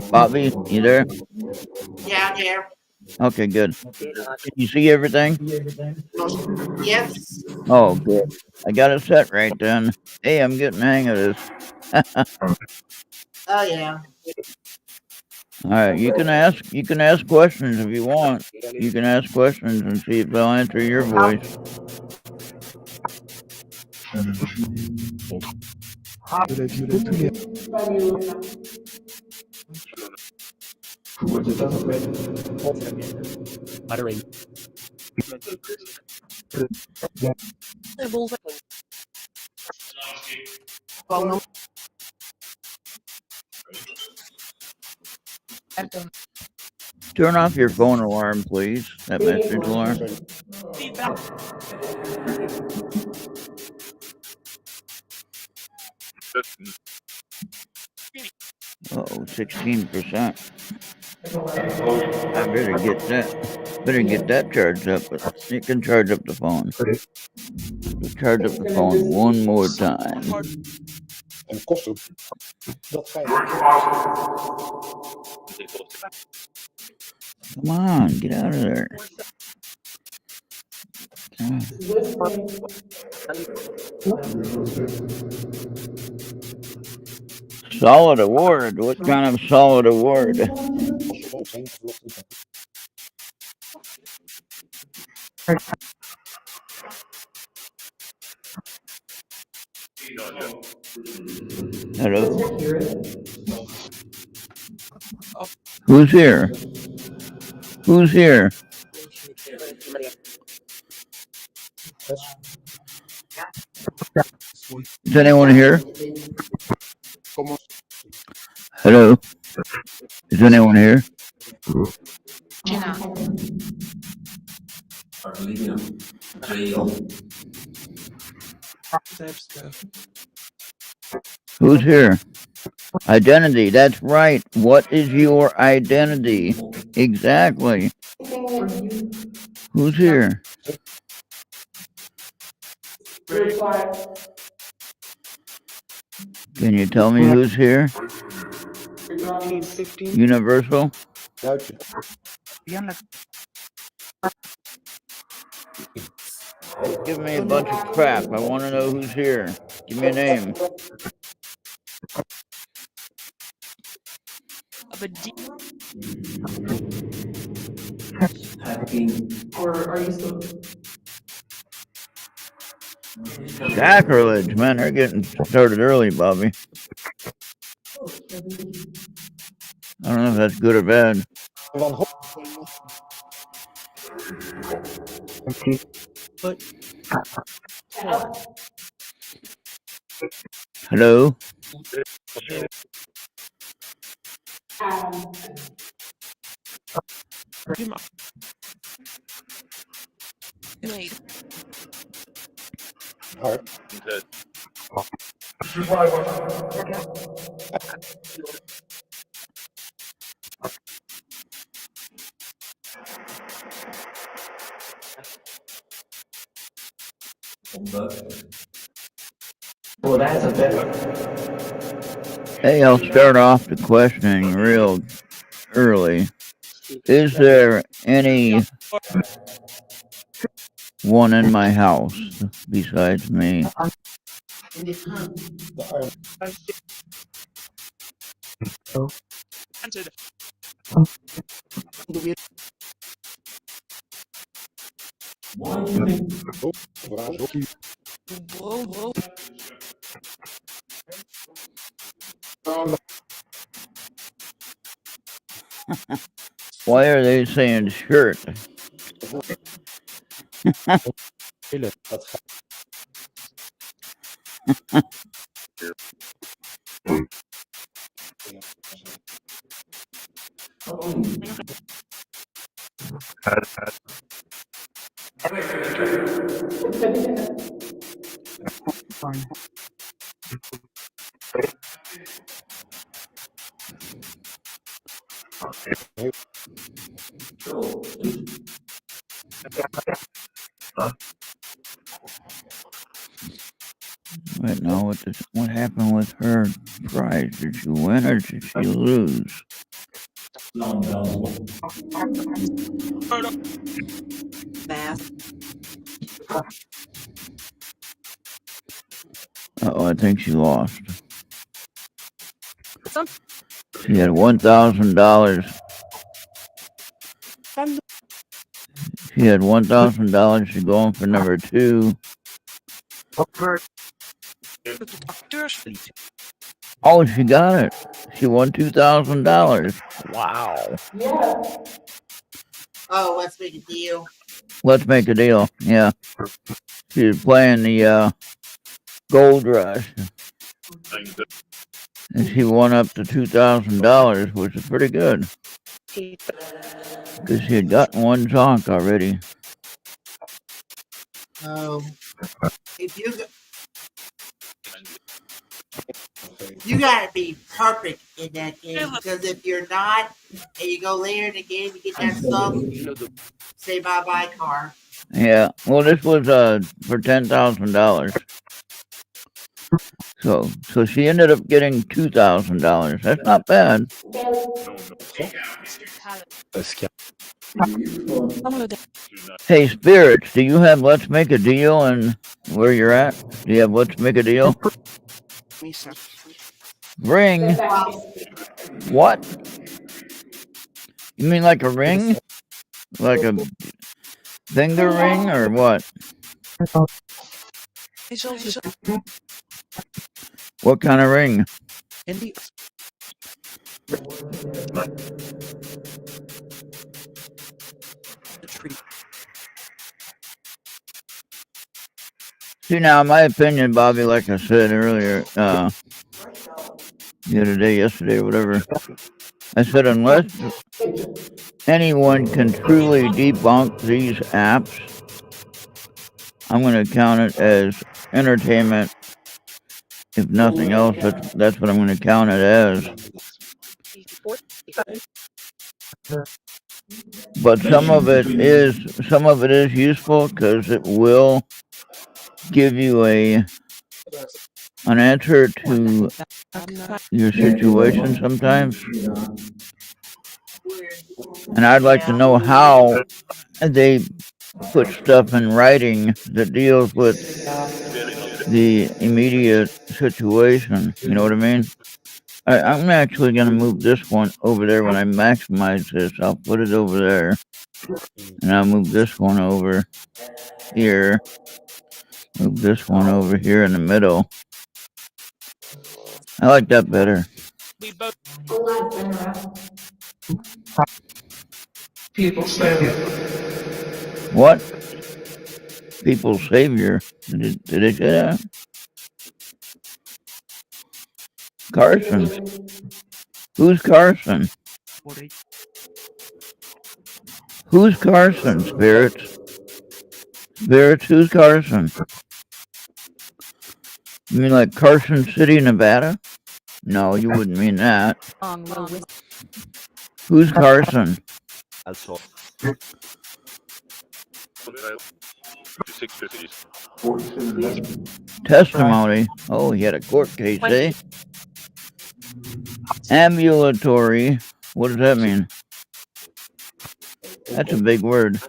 Bobby, you there? Yeah, I'm here. Okay, good. Can you see everything? Yes. Oh, good. I got it set right then. Hey, I'm getting the hang of this. Oh yeah. All right, you can ask questions if you want. You can ask questions and see if they'll answer your voice. Turn off your phone alarm, please. That message alarm. Oh, 16%. I better get that. Better get that charged up, but it can charge up the phone. Just charge up the phone one more time. En kosten. Dat feit. Come on, get out of there. Solid award. What kind of solid award? Hello? Who's here? Who's here? Is anyone here? Hello? Is anyone here? Who's here? Identity, that's right. What is your identity? Exactly. Who's here? Can you tell me who's here? Universal? Give me a bunch of crap. I want to know who's here. Give me a name. Or are you still? Sacrilege, man. They're getting started early, Bobby. I don't know if that's good or bad. Hello? Well, that's a better. Hey, I'll start off the questioning real early. Is there any one in my house besides me? De arm. Why do you think? Vraag zo. Why are they saying shirt? Dat gaat. Right now, what happened with her prize? Did she win or did she lose? Oh, I think she lost. She had $1,000. She had $1,000. She's going for number 2. Oh, she got it. She won $2,000. Wow. Yeah. Oh, let's make a deal. Let's make a deal. Yeah. She was playing the Gold Rush. And she won up to $2,000, which is pretty good. Because she had gotten one zonk already. Oh, if you gotta be perfect in that game, because if you're not, and you go later in the game to get that stuff, say bye bye, car. Yeah. Well, this was for $10,000. So she ended up getting $2,000. That's not bad. Hey, Spirits, do you have Let's Make a Deal and where you're at? Do you have Let's Make a Deal? Ring? What? You mean like a ring? Like a finger ring or what? What kind of ring? See, now, in my opinion, Bobby, like I said earlier, the other day, yesterday, whatever, I said, unless anyone can truly debunk these apps, I'm going to count it as entertainment. If nothing else, that's what I'm going to count it as. But some of it is useful because it will give you an answer to your situation sometimes. And I'd like to know how they put stuff in writing that deals with the immediate situation. You know what I mean? I'm actually going to move this one over there when I maximize this. I'll put it over there. And I'll move this one over here. Move this one over here in the middle. I like that better. People say. What? People's savior. Did they say that? Carson. Who's Carson? Who's Carson, Spirits? Spirits, who's Carson? You mean like Carson City, Nevada? No, you wouldn't mean that. Who's Carson? Testimony. Oh, he had a court case, eh? Ambulatory. What does that mean? That's a big word.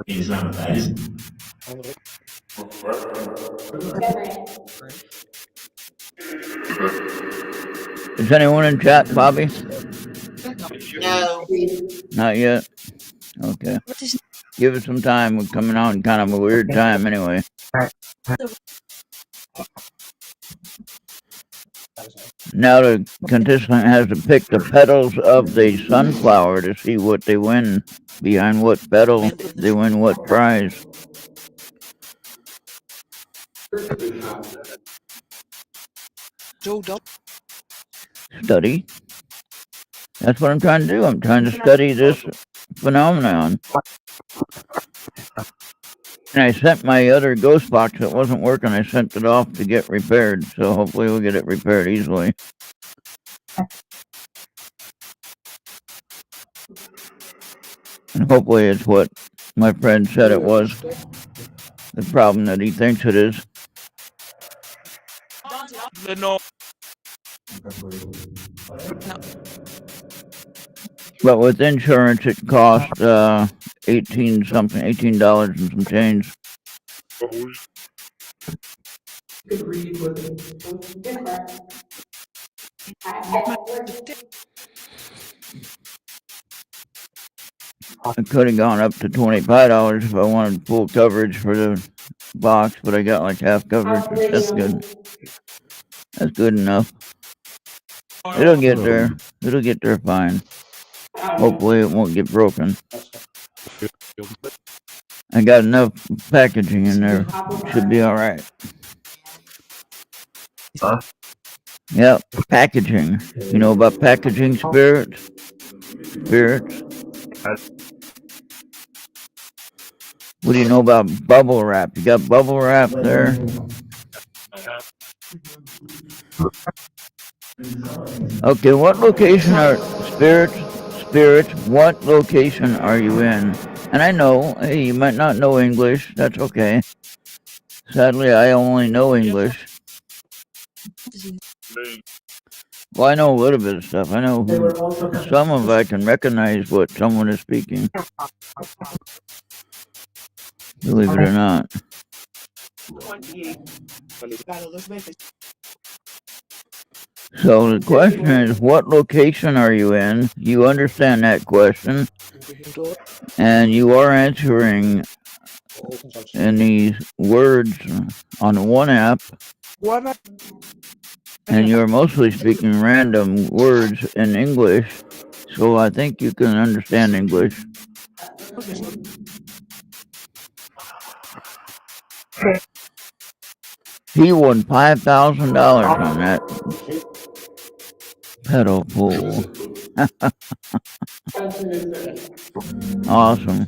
He's not nice. Is anyone in chat, Bobby? No. Not yet? Okay. Give it some time. We're coming out in kind of a weird time anyway. Now the contestant has to pick the petals of the sunflower to see what they win. Behind what petal they win what prize. Study. That's what I'm trying to do. I'm trying to study this phenomenon. And I sent my other ghost box that wasn't working. I sent it off to get repaired. So hopefully we'll get it repaired easily. And hopefully it's what my friend said it was. The problem that he thinks it is. But with insurance, it cost $18 and some change. I could have gone up to $25 if I wanted full coverage for the box, but I got like half coverage. That's good. That's good enough. It'll get there. It'll get there fine. Hopefully it won't get broken. I got enough packaging in there. Should be alright. Yep, packaging. You know about packaging spirits? Spirits? What do you know about bubble wrap? You got bubble wrap there? Okay, what location are spirits, what location are you in? And I know, hey, you might not know English, that's okay. Sadly, I only know English. Well, I know a little bit of stuff. I know some of I can recognize what someone is speaking. Believe it or not. So the question is, what location are you in? You understand that question. And you are answering in these words on one app. And you're mostly speaking random words in English. So I think you can understand English. He won $5,000 on that pedal pool. Awesome.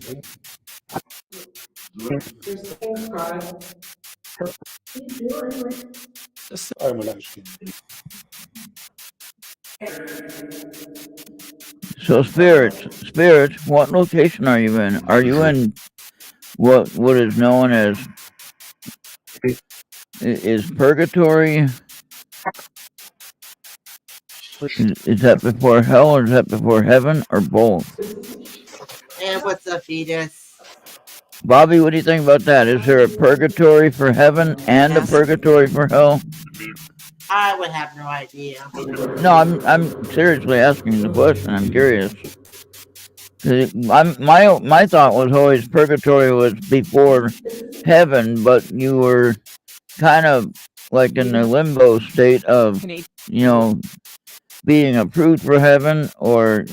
So spirits, what location are you in? Are you in what is known as is purgatory? Is that before hell or is that before heaven or both? And what's up, Venus? Bobby, what do you think about that? Is there a purgatory for heaven and a purgatory for hell? I would have no idea. No, I'm seriously asking the question. I'm curious. My thought was always purgatory was before heaven, but you were kind of like in the limbo state of, being approved for heaven or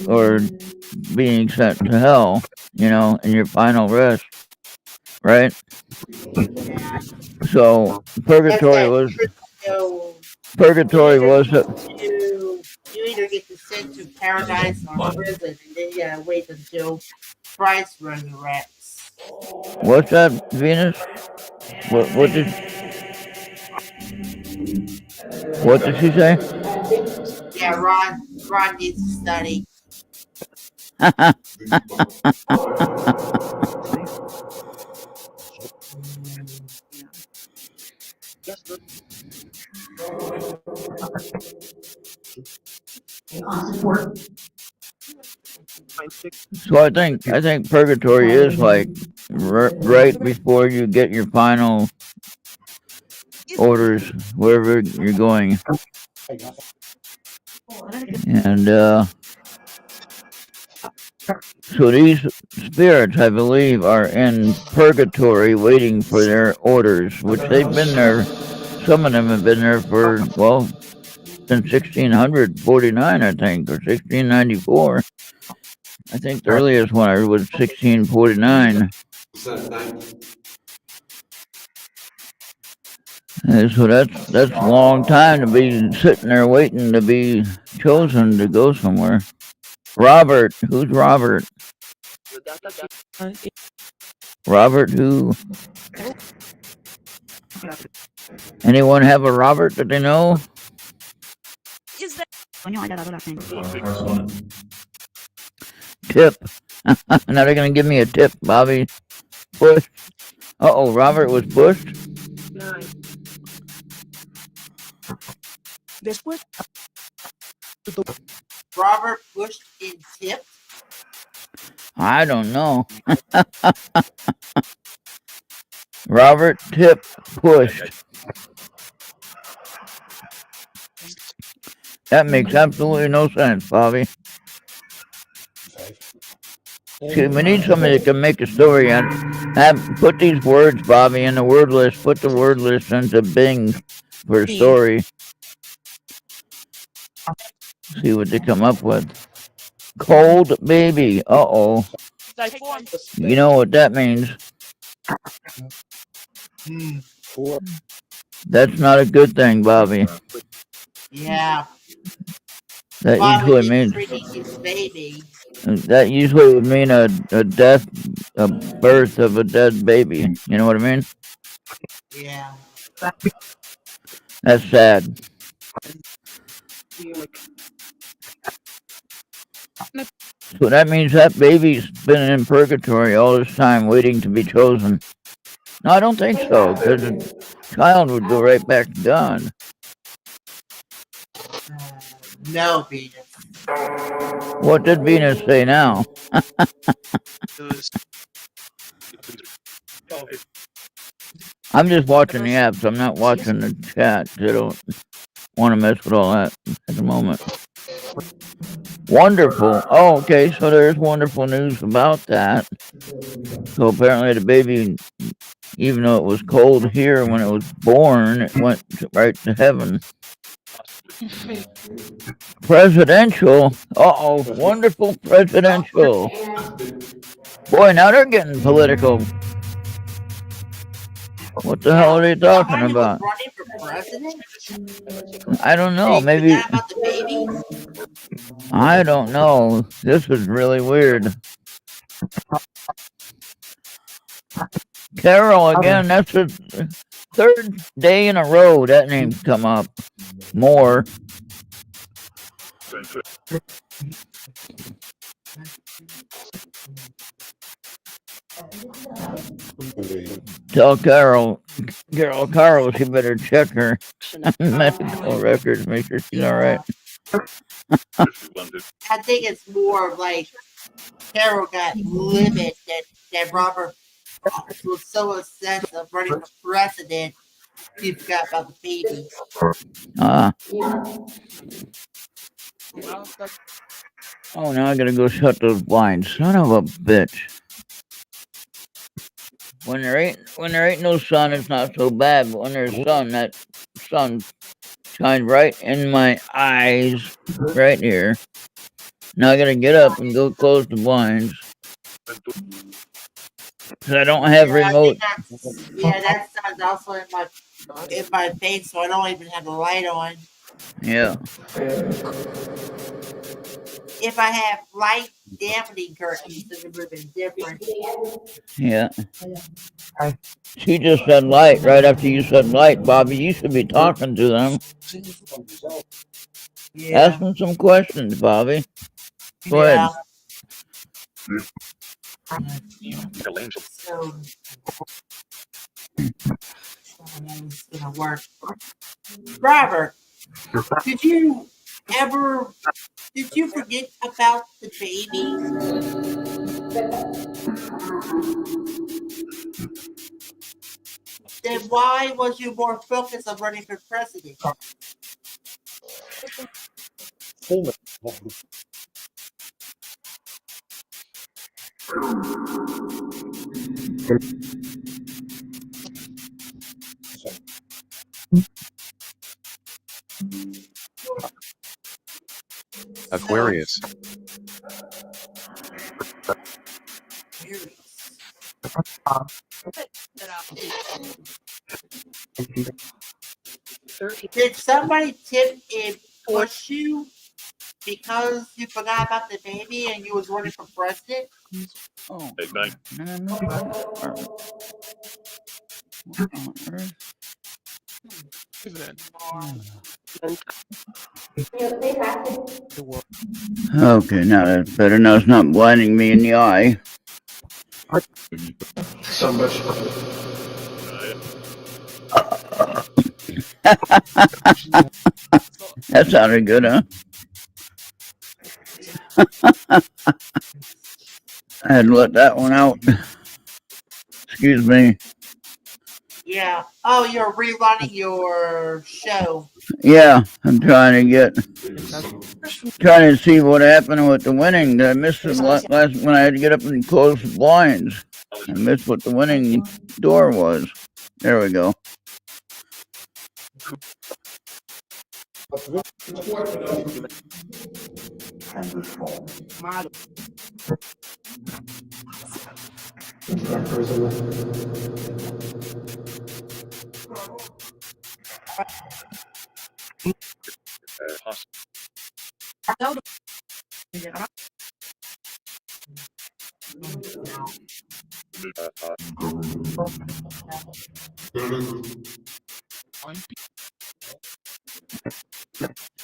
being sent to hell, in your final rest, right? Yeah. So purgatory was you either get to sent to paradise or prison, and then you gotta wait until Christ resurrects. What's that, Venus? What did she say? Yeah, Ron needs to study. So I think purgatory is like right before you get your final orders wherever you're going, and so these spirits, I believe, are in purgatory waiting for their orders, which they've been there. Some of them have been there for, well, since 1649, I think, or 1694. I think the earliest one I read was 1649. And so that's a long time to be sitting there waiting to be chosen to go somewhere. Robert, who's Robert? Robert who? Anyone have a Robert that they know? Tip. Now they're gonna give me a tip, Bobby. Bush. Uh-oh, Robert was pushed? Robert pushed and tipped. I don't know. Robert Tip pushed. That makes absolutely no sense, Bobby. See, we need somebody that can make a story and put these words, Bobby, in the word list. Put the word list into Bing for a story. See what they come up with. Cold baby. Uh-oh. You know what that means. That's not a good thing, Bobby. Yeah. That Bobby usually means treating his baby. that usually would mean a death, a birth of a dead baby. You know what I mean? Yeah. That's sad. So that means that baby's been in purgatory all this time waiting to be chosen. No, I don't think so, because a child would go right back to God. No, Venus. What did Venus say now? I'm just watching the apps. I'm not watching the chat. I don't want to mess with all that at the moment. Wonderful. Oh, okay. So there's wonderful news about that. So apparently the baby, even though it was cold here when it was born, it went right to heaven. Presidential. Uh-oh. Wonderful presidential. Boy, now they're getting political. What the hell are they talking about? Running for president? I don't know. Maybe. About the baby? I don't know. This is really weird. Carol again. That's the third day in a row that name's come up. More. Tell Carol, she better check her medical records, make sure she's all right. I think it's more of like Carol got livid that Robert was so obsessed of running for president, he forgot about the baby. Oh, now I gotta go shut those blinds. Son of a bitch. When there ain't no sun, it's not so bad. But when there's sun, that sun shines right in my eyes, right here. Now I gotta get up and go close the blinds. Cause I don't have remote. That sun's also in my face, so I don't even have the light on. Yeah. if I have light dampening curtains, then it would have been different. Yeah. She just said light right after you said light, Bobby. You should be talking to them. Yeah. Ask them some questions, Bobby. Go ahead. So it's gonna work. Robert, did you forget about the baby? Then why was you more focused on running for president? Vol met wachtgroep. Aquarius. Did somebody tip and push you because you forgot about the baby and you was running for president? Oh, and then the fire department. What on earth? Okay, now that's better. Now it's not blinding me in the eye. Somebody. That sounded good, huh? I had to let that one out. Excuse me. Yeah. Oh, you're rerunning your show. Yeah, I'm trying to see what happened with the winning. I missed it last when I had to get up and close the blinds. I missed what the winning door was. There we go.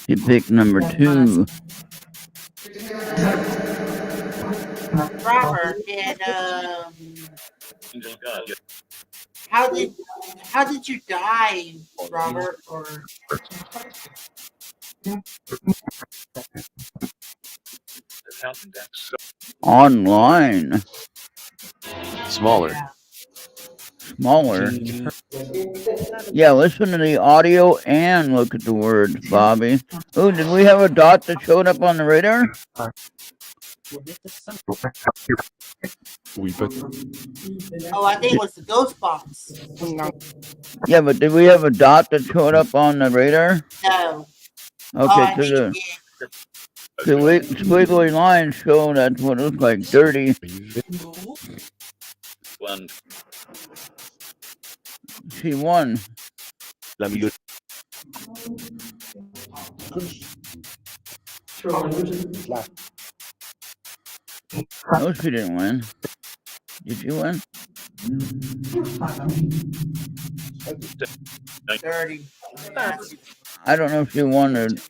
You picked number 2. Robert, and how did you die, Robert? Or Online. Smaller. Smaller. Yeah, listen to the audio and look at the words, Bobby. Oh, did we have a dot that showed up on the radar? oh, I think it was the ghost box. Yeah, but did we have a dot that showed up on the radar? No. Okay, because the squiggly lines show that's what it looks like, dirty. She won. No, she didn't win. Did you win? 30. I don't know if she won the.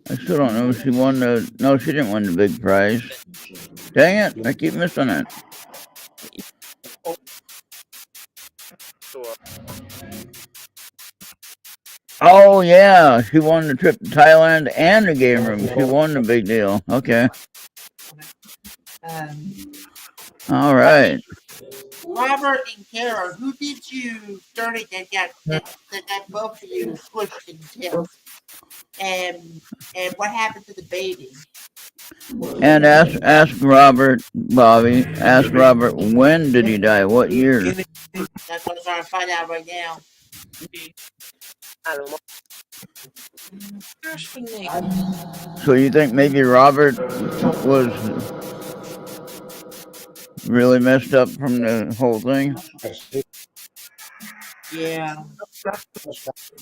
I still don't know if she won the. No, she didn't win the big prize. Dang it! I keep missing it. Oh yeah, she won the trip to Thailand and the game room. She won the big deal. Okay. All right. Robert and Kara, who did you donate that got both of you pushed and tipped? And what happened to the baby? And ask Robert, Bobby. Ask Robert, when did he die? What year? That's what I'm trying to find out right now. So you think maybe Robert was really messed up from the whole thing? Yeah.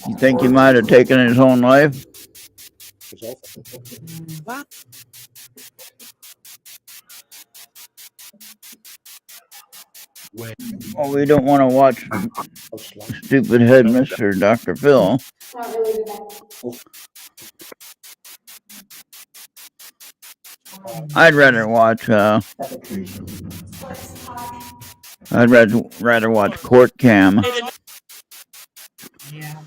You think he might have taken his own life? is over. Well, we don't want to watch How slang. stupid headmister Dr. Phil. I'd rather watch. I'd rather watch Court Cam. Yeah.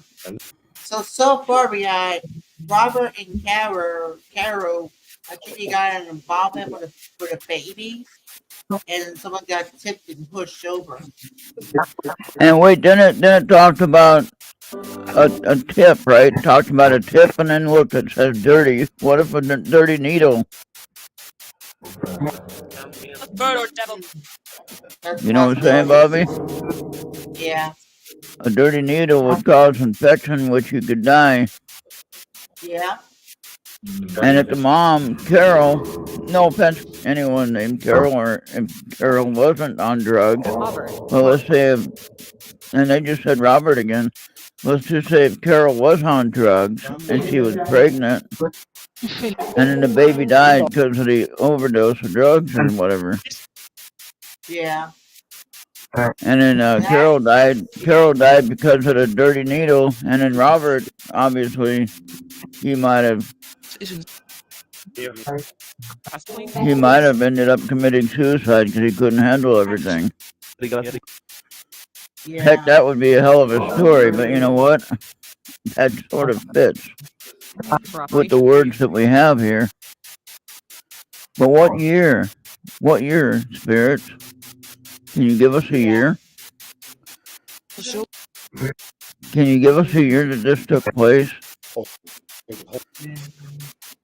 So far we had Robert and Caro actually got an involvement with a baby, and someone got tipped and pushed over. And wait, didn't it talk about a tip, right? Talked about a tip, and then look, it says dirty. What if a dirty needle? That's You know what I'm saying, Bobby? Yeah. A dirty needle would cause infection, which you could die. Yeah. And if the mom, Carol, no offense to anyone named Carol, or if Carol wasn't on drugs, well, let's say, and they just said Robert again, let's just say if Carol was on drugs and she was pregnant, and then the baby died because of the overdose of drugs or whatever. Yeah. And then Carol died. Carol died because of the dirty needle, and then Robert, obviously, he might have ended up committing suicide because he couldn't handle everything. Yeah. Heck, that would be a hell of a story, but you know what? That sort of fits with the words that we have here. But what year? What year, Spirits? Can you give us a year? Can you give us a year that this took place?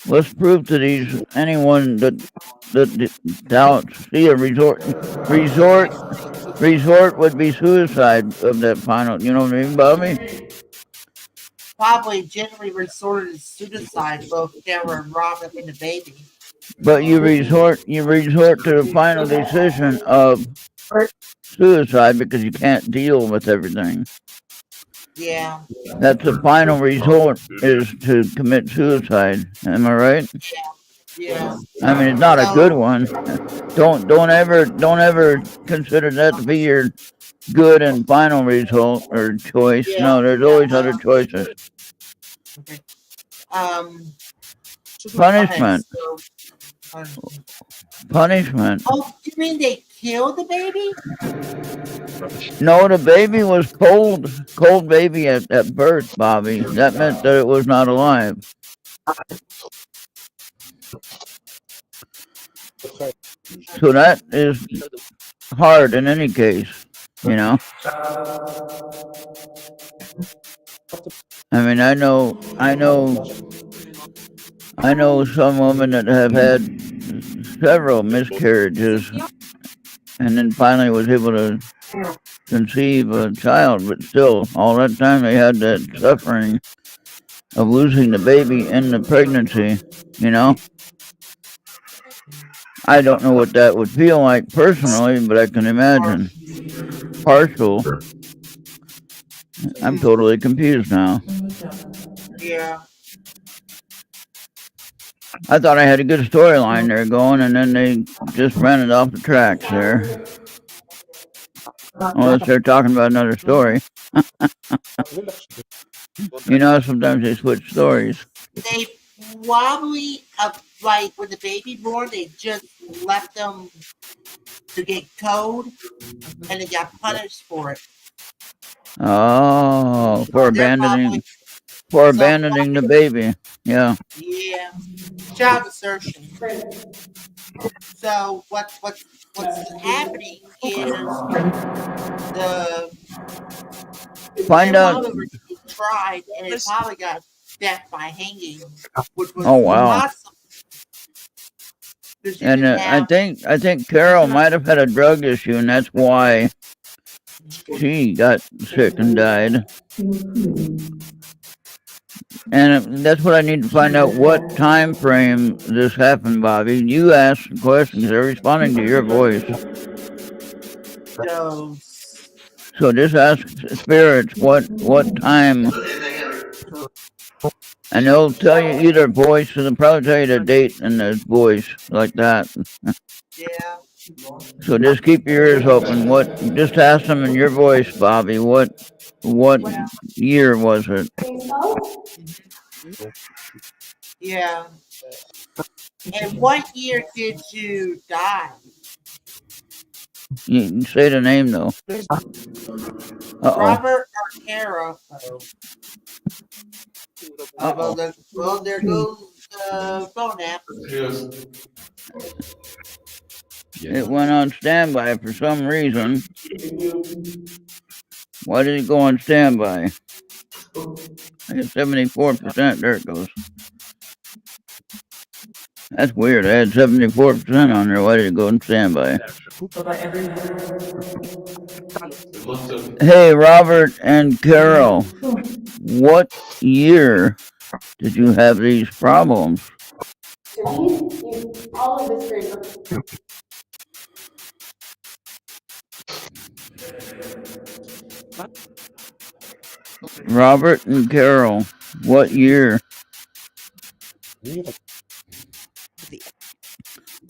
Let's prove to anyone that doubts. See, a resort would be suicide of that final. You know what I mean, Bobby? Probably generally resorted to suicide, both Caro and Robert and the baby. But you resort to the final decision of suicide because you can't deal with everything. Yeah. That's the final resort, is to commit suicide. Am I right? Yeah. I mean, it's not a good one. Don't ever consider that to be your good and final result or choice. Yeah. No, there's always other choices. Okay. Punishment. Punishment. Oh, you mean they killed the baby? No, the baby was cold baby at birth, Bobby. That meant that it was not alive. So that is hard in any case, you know. I mean, I know some women that have had several miscarriages and then finally was able to conceive a child, but still, all that time they had that suffering of losing the baby in the pregnancy, you know? I don't know what that would feel like personally, but I can imagine. Partial. I'm totally confused now. Yeah. I thought I had a good storyline there going, and then they just ran it off the tracks there. Unless they're talking about another story. You know, sometimes they switch stories. They probably, like, when the baby born, they just left them to get cold, and they got punished for it. Oh, for abandoning the baby. Yeah. Yeah. Child assertion. So what's happening is the Find out. tried, and it probably got death by hanging, which was Oh wow. awesome. And I think Carol might have had a drug issue, and that's why she got sick and died. And that's what I need to find out, what time frame this happened, Bobby. You asked questions; they're responding to your voice. So just ask spirits what time And they'll tell you either voice, and they'll probably tell you the date and the voice like that. Yeah. So just keep your ears open. Just ask them in your voice, Bobby. What Yeah. year was it? Yeah. And what year did you die? You can say the name though. Uh oh. Robert or Kara? Well, there goes the phone app. It went on standby for some reason. Why did it go on standby? I got 74%. There it goes. That's weird. I had 74% on there. Why did it go on standby? Hey, Robert and Carol, what year did you have these problems? Robert and Carol, what year?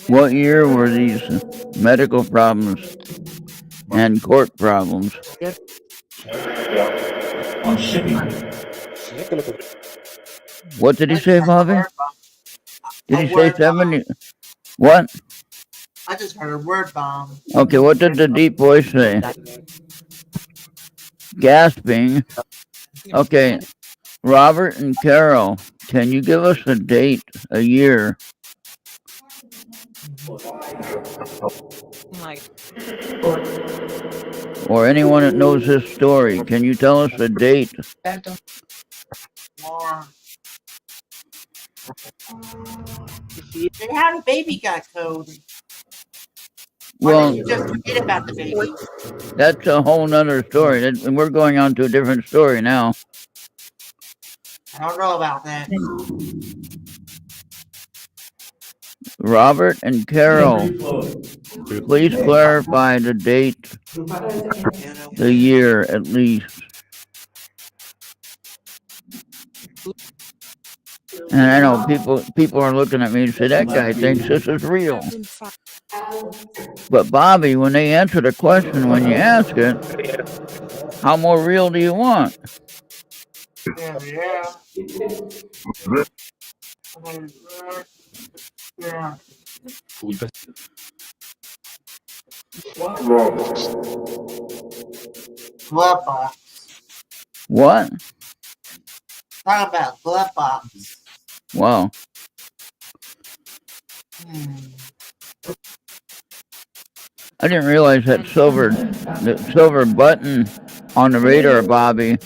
What year were these medical problems and court problems? On shipping. What did he say, Bobby? Did he say 70? What? I just heard a word bomb. Okay, what did the deep voice say? Gasping. Okay, Robert and Carol, can you give us a date, a year? Or anyone that knows this story, can you tell us a date? More. And how the baby got COVID? Why Well, didn't you just forget about the baby? that's a whole nother story. And we're going on to a different story now. I don't know about that. Robert and Carol, please clarify the date, the year at least. And I know people are looking at me and say, that guy thinks this is real. But Bobby, when they answer the question, when you ask it, how more real do you want? Yeah. Yeah. Glove box. What? Talk about glove box. Wow. I didn't realize that silver button on the radar, Bobby.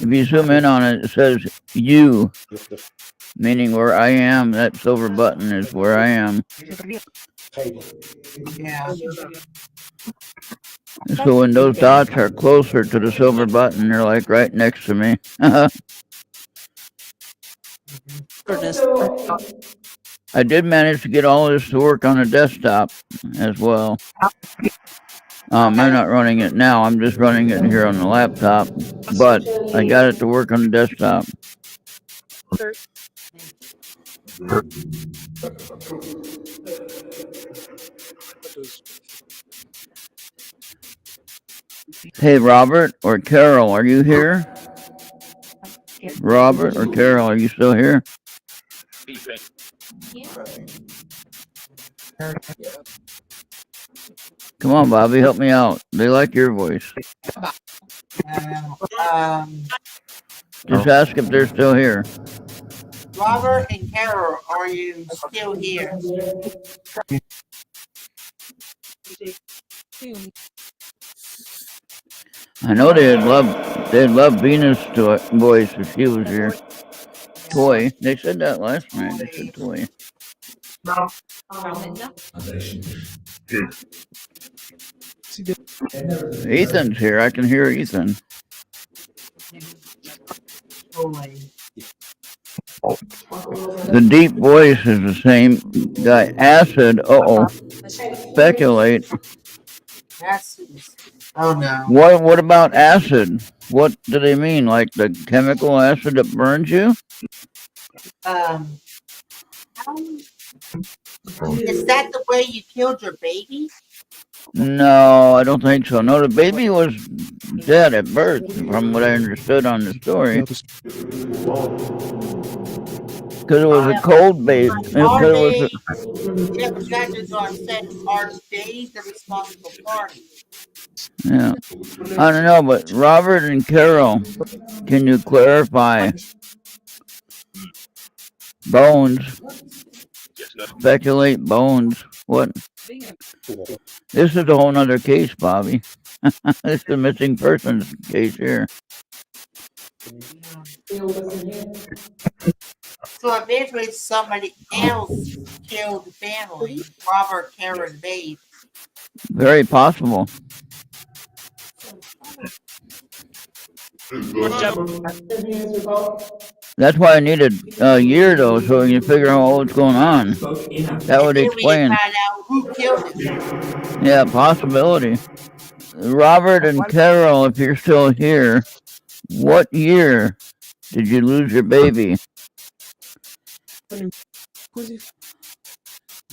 If you zoom in on it, it says you, meaning where I am. That silver button is where I am. Yeah. So when those dots are closer to the silver button, they're like right next to me. I did manage to get all this to work on a desktop as well. I'm not running it now. I'm just running it here on the laptop. But I got it to work on the desktop. Hey, Robert or Carol, are you here? Robert or Carol, are you still here? Come on, Bobby, help me out. They like your voice. Just ask if they're still here. Robert and Carol, are you still here? I know they'd love Venus' voice if she was here. Toy. They said that last night. They said toy. Ethan's here. I can hear Ethan. The deep voice is the same guy. Acid. Speculate. Acid. Oh no. What about acid? What do they mean? Like the chemical acid that burns you? Um, how, is that the way you killed your baby? No, I don't think so. No, the baby was dead at birth, from what I understood on the story. Because it was a cold baby. Are Because it was they? Yeah, but you guys are going to say, are they the responsible party? yeah. I don't know, but Robert and Carol, can you clarify? Bones. Speculate Bones. What? This is a whole nother case, Bobby. This is a missing persons case here. So eventually somebody else killed the family. Robert, Karen, Babe. Very possible. That's why I needed a year, though, so we can figure out what's going on. That would And then we can explain. find out who killed him. Yeah, possibility. Robert and Carol, if you're still here, what year did you lose your baby?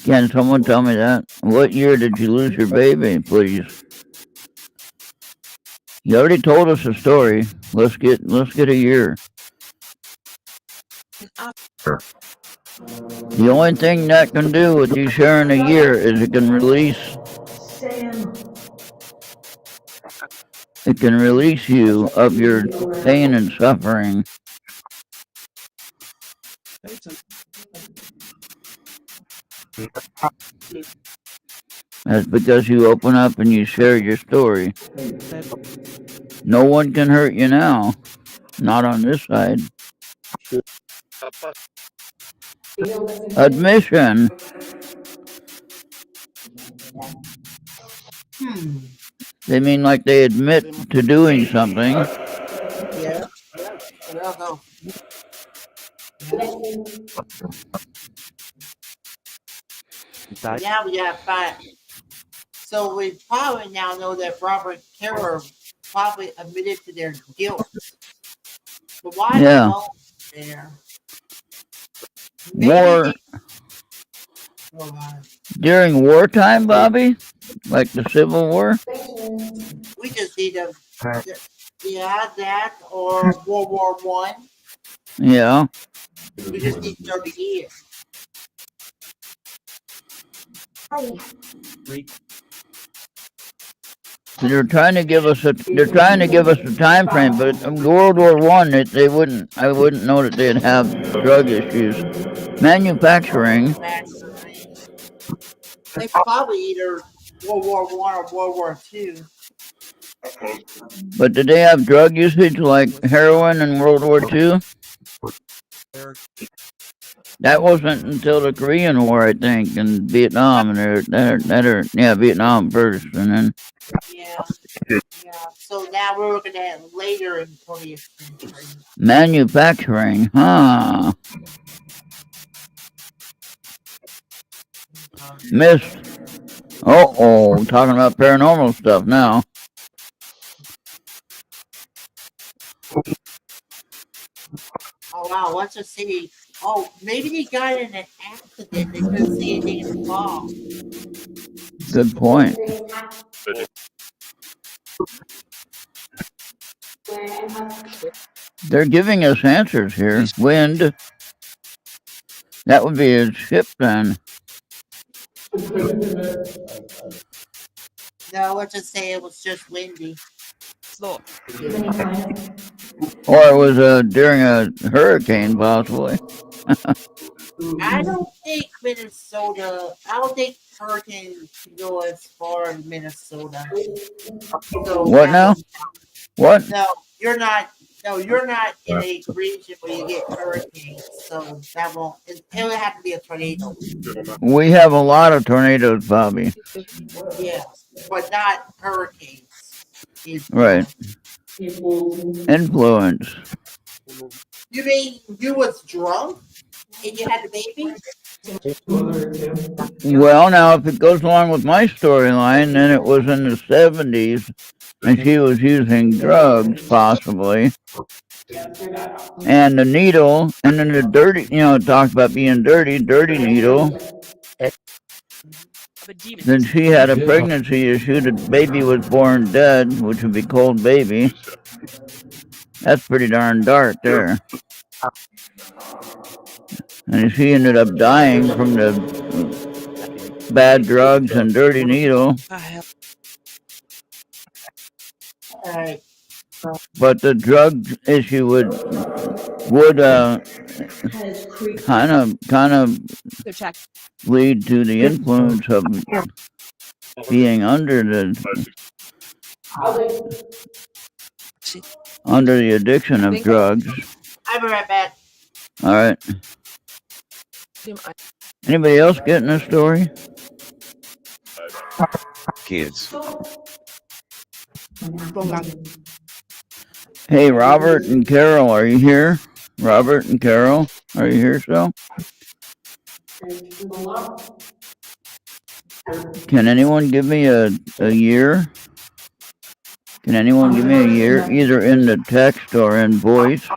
Can someone tell me that? What year did you lose your baby, please? You already told us a story. Let's get a year. The only thing that can do with you sharing a year is it can release you of your pain and suffering. That's because you open up and you share your story. No one can hurt you now. Not on this side. Admission. They mean like they admit to doing something. Yeah. Well, no. Now we gotta find. So we probably now know that Robert and Kara probably admitted to their guilt. But why Yeah. there? War. During wartime, Bobby? Like the Civil War? We just need to, yeah, that or World War I. Yeah. We just need 30 years. They're trying to give us a time frame, but in World War One, I wouldn't know that they'd have drug issues. Manufacturing. They probably either World War I or World War II. But did they have drug usage like heroin in World War II? That wasn't until the Korean War, I think, and Vietnam, and Vietnam first, and then. Yeah. So now we're looking at later in 20th century. Manufacturing, huh? Missed. Talking about paranormal stuff now. Oh wow, let's just see. Oh, maybe they got in an accident. They couldn't see anything in the fall. Good point. They're giving us answers here. Wind. That would be a ship then. No, let's just say it was just windy. Or it was during a hurricane, possibly. I don't think hurricanes can go as far as Minnesota. So what now? What? No, you're not. No, you're not in a region where you get hurricanes, so that won't. It would have to be a tornado. We have a lot of tornadoes, Bobby. Yeah, but not hurricanes. Right. Influence. You mean you was drunk and you had the baby? Well, now, if it goes along with my storyline, then it was in the 70s, and she was using drugs, possibly. And the needle, and then the dirty, it talks about being dirty needle. Then she had a pregnancy issue. The baby was born dead, which would be cold baby. That's pretty darn dark there. And she ended up dying from the bad drugs and dirty needle. Alright. But the drug issue would kind of lead to the influence of being under the addiction of drugs. I'll be right back. All right. Anybody else getting this story? Kids. Hey, Robert and Carol, are you here? Robert and Carol, are you here still? Can anyone give me a year? Can anyone give me a year, either in the text or in voice?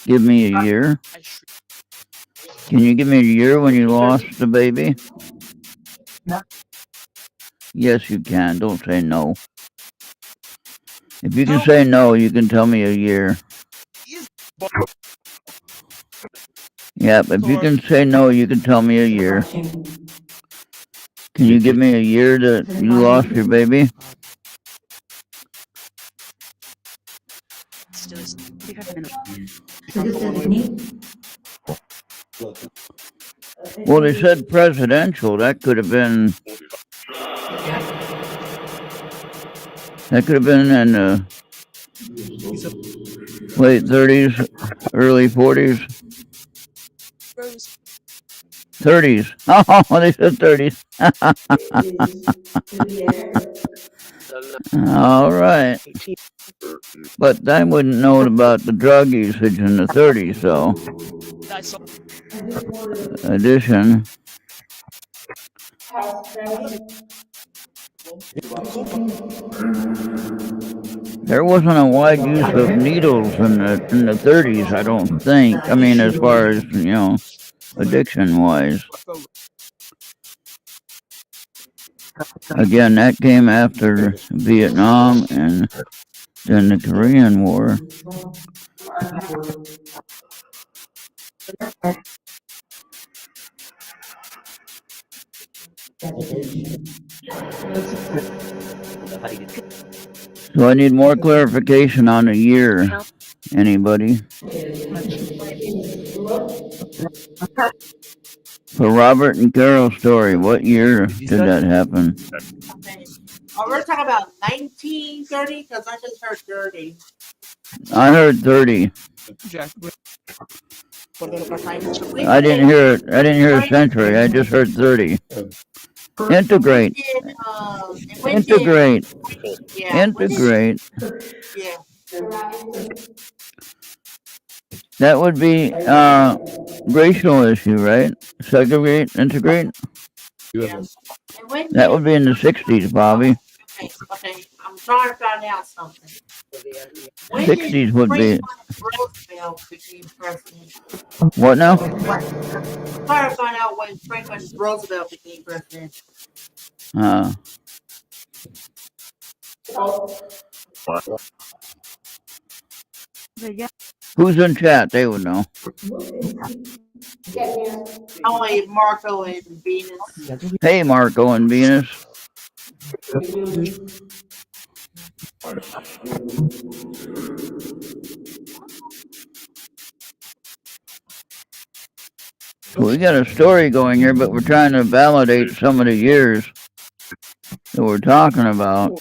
Give me a year. Can you give me a year when you lost the baby? Yes, you can. Don't say no. If you can say no, you can tell me a year. Yeah, if you can say no, you can tell me a year. Can you give me a year that you lost your baby? Well, they said presidential. That could have been in the late 30s, early 40s. 30s. Oh, they said 30s. All right. But I wouldn't know about the drug usage in the 30s, so. Addition. There wasn't a wide use of needles in the 30s, I don't think. I mean, as far as, addiction-wise. Again, that came after Vietnam and then the Korean War. So I need more clarification on a year. Anybody? For Robert and Carol's story, what year did that happen? Okay. Oh, we're talking about 1930 because I just heard 30. I heard 30. I didn't hear it. I didn't hear a century. I just heard 30. Integrate. Integrate. Yeah. Integrate. Yeah. That would be racial issue, right? Segregate, integrate. Yeah. That would be in the 60s, Bobby. Okay. I'm trying to find out something. 60s would be. Roosevelt became president. What now? I'm trying to find out when Franklin Roosevelt became president. Who's in chat? They would know. Only Marco and Venus. Hey, Marco and Venus. So we got a story going here, but we're trying to validate some of the years that we're talking about.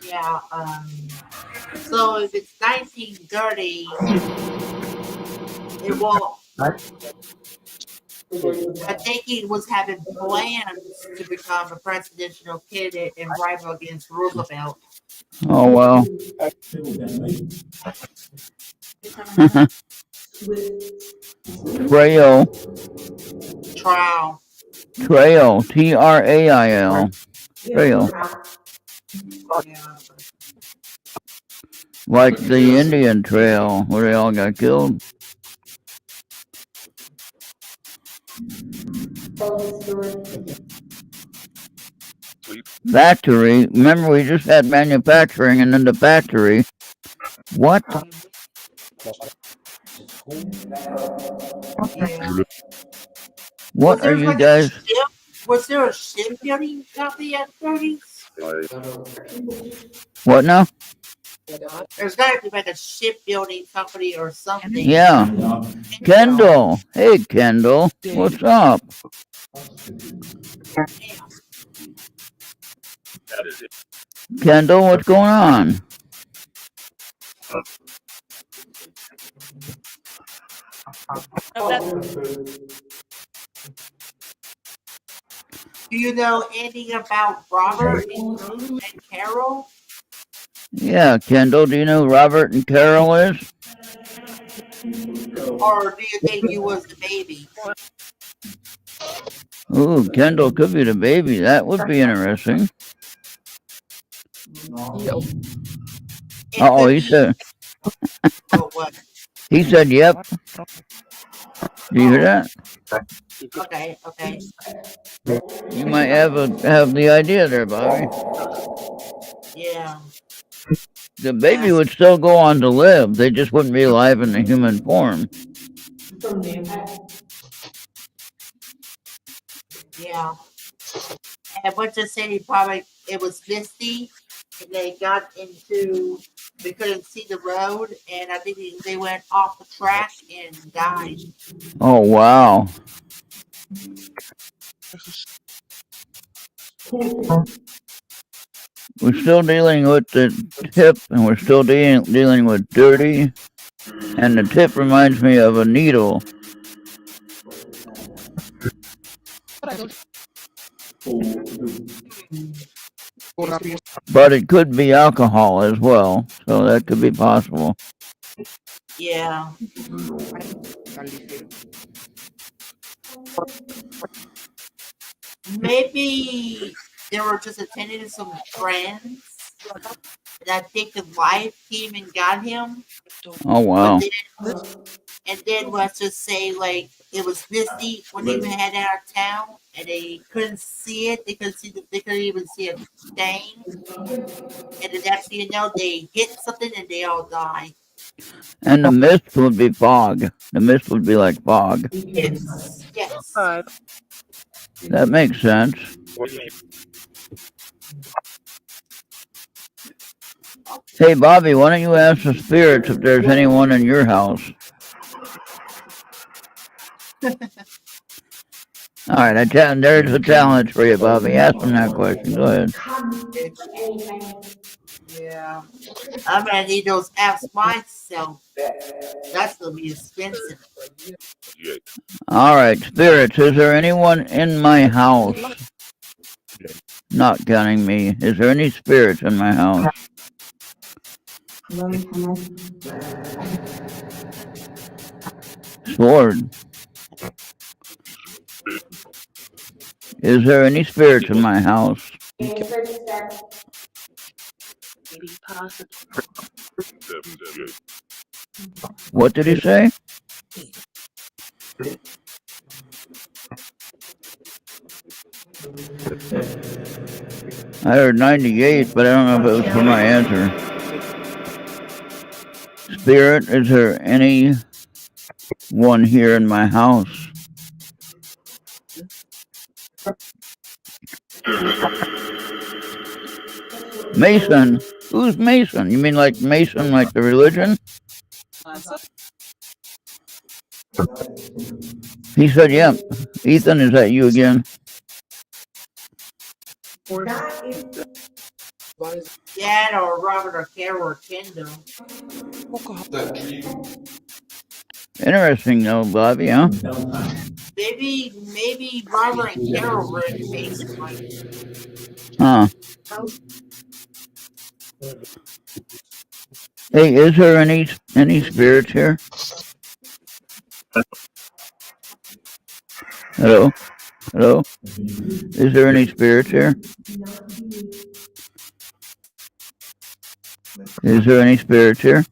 Yeah. So if it's 1930, it will. I think he was having plans to become a presidential candidate and rival against Roosevelt. Oh, well. Trail. Trial. Trail. Trail. Trail. Yeah. Like the Indian Trail where they all got killed. Factory. Remember, we just had manufacturing and then the factory. What? Yeah. What are you guys? Was there a shipbuilding company at 30s? What now? There's got to be like a shipbuilding company or something. Yeah. Kendall. Hey, Kendall. What's up? Kendall, what's going on? Do you know anything about Robert and Carol? Yeah, Kendall, do you know who Robert and Carol is? Or do you think you was the baby? Ooh, Kendall could be the baby. That would be interesting. Oh, he said. Oh, what? He said, "Yep." Do you hear that? Okay, okay. You might have the idea there, Bobby. Yeah. The baby would still go on to live. They just wouldn't be alive in the human form. Yeah. And what just said he probably it was misty and they got into we couldn't see the road and I think they went off the track and died. Oh, wow. We're still dealing with the tip, and we're still dealing with dirty. And the tip reminds me of a needle. But it could be alcohol as well, so that could be possible. Yeah. Maybe they were just attending some friends. And I think the wife came and got him. Oh, wow. And then let's just say like it was misty when they head out of town and they couldn't see it. They couldn't even see a stain. And the next thing you know, they hit something and they all die. And the mist would be fog. The mist would be like fog. Yes. Yes. That makes sense. Hey, Bobby, why don't you ask the spirits if there's anyone in your house? All right, there's a challenge for you, Bobby. Ask them that question. Go ahead. Yeah. I'm gonna need those apps myself. That's gonna be expensive. All right, spirits, is there anyone in my house? Not counting me. Is there any spirits in my house? Sword. Is there any spirits in my house? What did he say? I heard 98, but I don't know if it was for my answer. Spirit, is there anyone here in my house? Mason. Who's Mason? You mean like Mason, like the religion? He said, yep. Ethan, is that you again? Dad or Robert or Carol or Kendall. Interesting though, Bobby, huh? Maybe Robert and Carol were in the basement. Huh. Hey, is there any spirits here? Hello? Hello? Is there any spirits here? Is there any spirits here?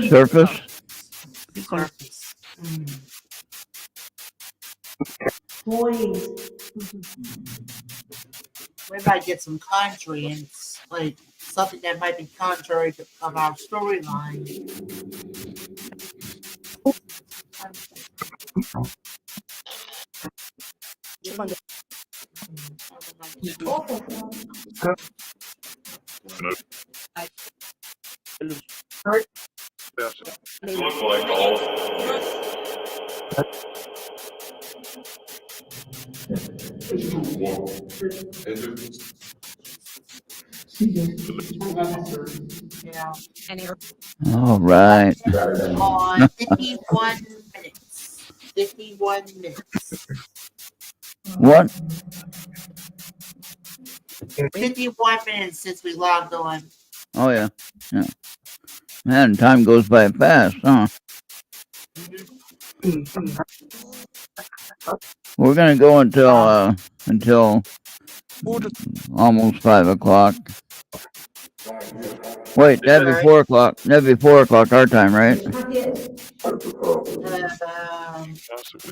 Surface? Surface. We might get some country and it's like something that might be contrary to of our storyline. Yeah. All right. On 51 minutes. 51 minutes. What? 51 minutes since we logged on. Oh, yeah. Yeah. Man, time goes by fast, huh? We're gonna go until almost 5 o'clock. Wait, that'd be 4 o'clock. That'd be 4 o'clock our time, right?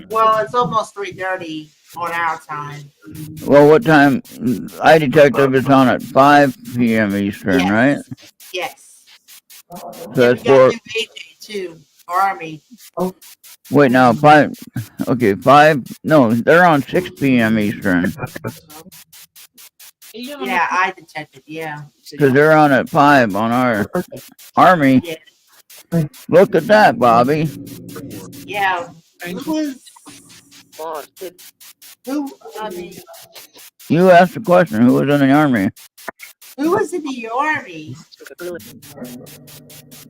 Well, it's almost 3:30 on our time. Well, what time? iDetective is on at 5 p.m. Eastern, Yes. right? Yes. So And that's we got 4. new AJ too. Army. Wait, now 5. Okay, 5. No, they're on 6 p.m. Eastern Yeah, I detected. Yeah. because they're on at 5 on our Army. Yeah. Look at that, Bobby. Yeah. Who? I mean, You asked the question. Who was in the Army? who was in the Army?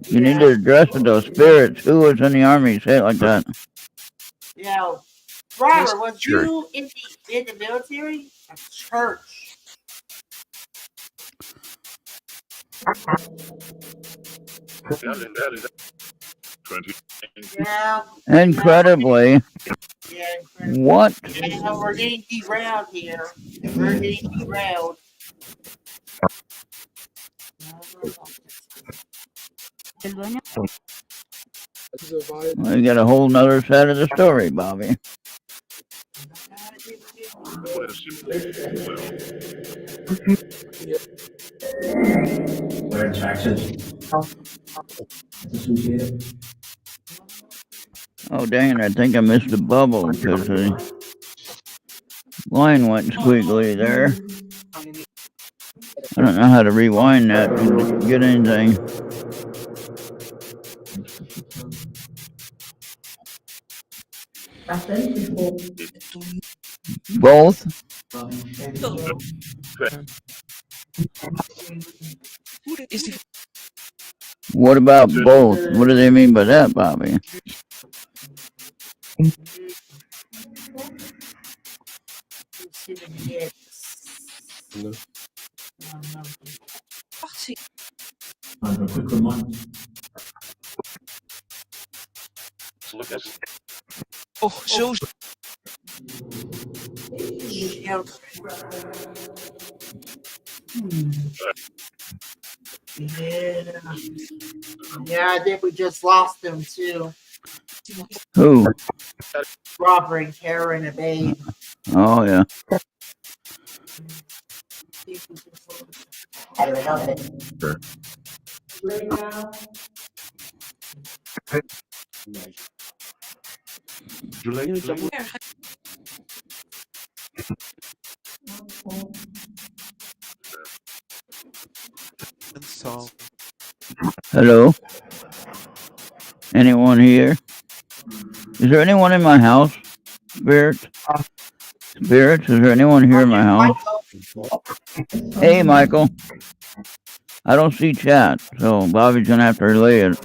You need to address it, those spirits. Who was in the Army? Say it like that. Yeah. Robert, was Sure. you in the military? A church. Yeah. Incredibly. Yeah. What? Yeah, we're getting derailed here. We're getting derailed. Well, you got a whole nother side of the story, Bobby. Where taxes? Associated. Oh, dang it. I think I missed a bubble because the line went squiggly there. I don't know how to rewind that to get anything. Both? What about both? What do they mean by that, Bobby? A quick reminder. Oh, zo. Yeah. Yeah, I think we just lost them too. Who? Robert and Karen and Babe. Oh, yeah. Hello? Anyone here? Is there anyone in my house? Spirits? Spirits? Is there anyone here in my house? Hey, Michael. I don't see chat, so Bobby's gonna have to relay it.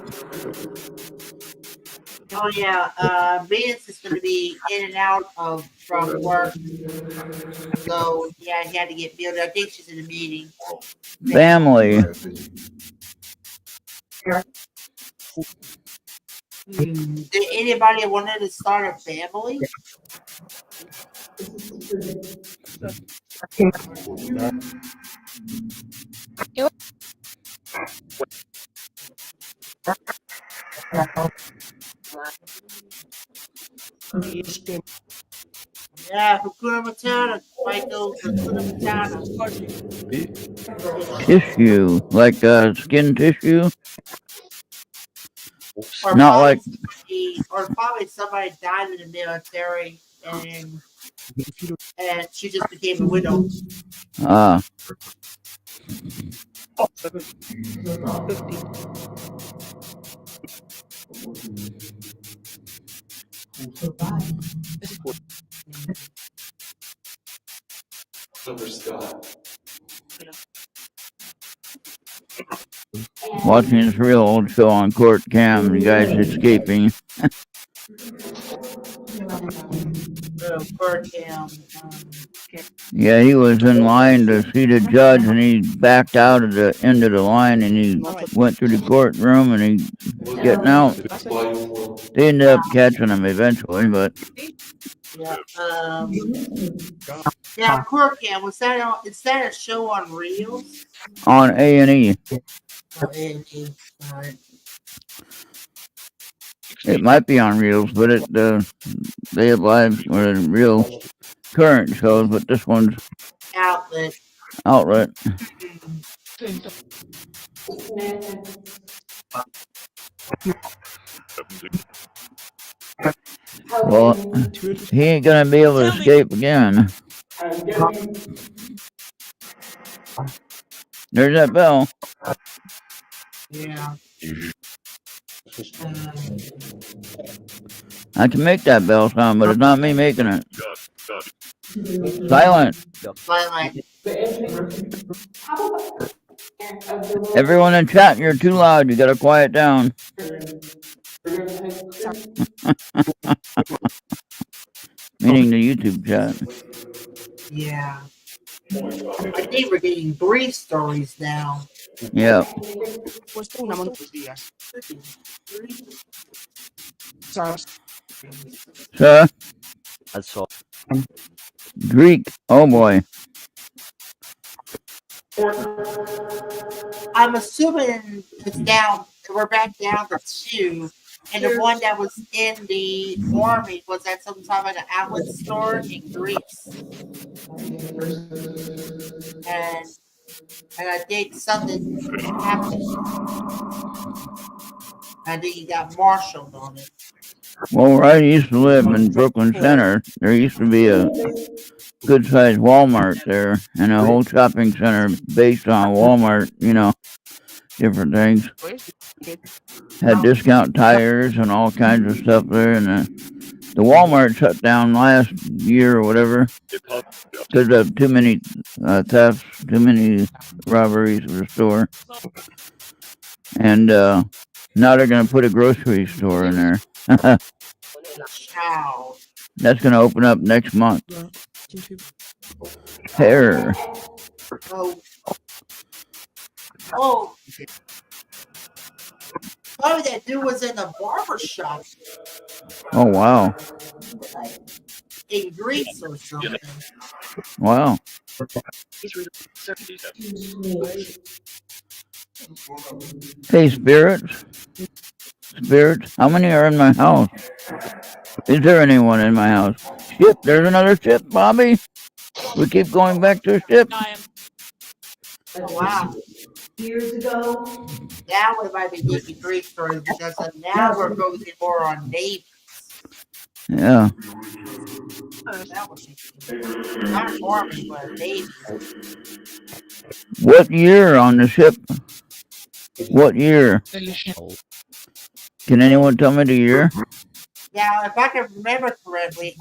Oh yeah, Vince is going to be in and out of from work, so yeah, he had to get muted. I think she's in a meeting. Family. Did anybody wanted to start a family? Yeah, Hakuna Matata. Michael's Hakuna Matata. Tissue, like skin tissue, Or not like probably somebody died in the military and she just became a widow. uh watching this real old show on court cam. The guy's escaping. Yeah, he was in line to see the judge, and he backed out at the end of the line, and he went through the courtroom, and he getting out. They ended up catching him eventually, but yeah, Court Cam. Is that a show on Reels? on A&E. A&E. Alright. It might be on Reels, but they have live or real current shows, but this one's Outlet. Well, he ain't gonna be able to escape again. There's that bell. Yeah. I can make that bell sound, but it's not me making it. Silent. Everyone in chat, you're too loud. You gotta quiet down. Meaning the YouTube chat. Yeah. I think we're getting brief stories now. Yeah. Sir? That's all. Greek. Oh boy. I'm assuming it's down. We're back down to 2. And the one that was in the army was at some time at an outlet store in Greece. And I think something happened. I think he got marshaled on it. Well, where I used to live in Brooklyn Center, there used to be a good-sized Walmart there, and a whole shopping center based on Walmart, different things. Had discount tires and all kinds of stuff there, and the Walmart shut down last year or whatever because of too many thefts, too many robberies of the store. And now they're going to put a grocery store in there. That's going to open up next month. Errt. Oh. Oh, that dude was in a barber shop. Oh, wow. In Greece or something. Wow. Hey, spirits. Spirits, how many are in my house? Is there anyone in my house? Ship, there's another ship, Bobby. We keep going back to a ship. Oh, wow. Years ago. Now we might be getting Greek stories because now we're focusing more on navies. Yeah. That would be not farming, but navies. What year on the ship? What year? Can anyone tell me the year? Now, if I can remember correctly,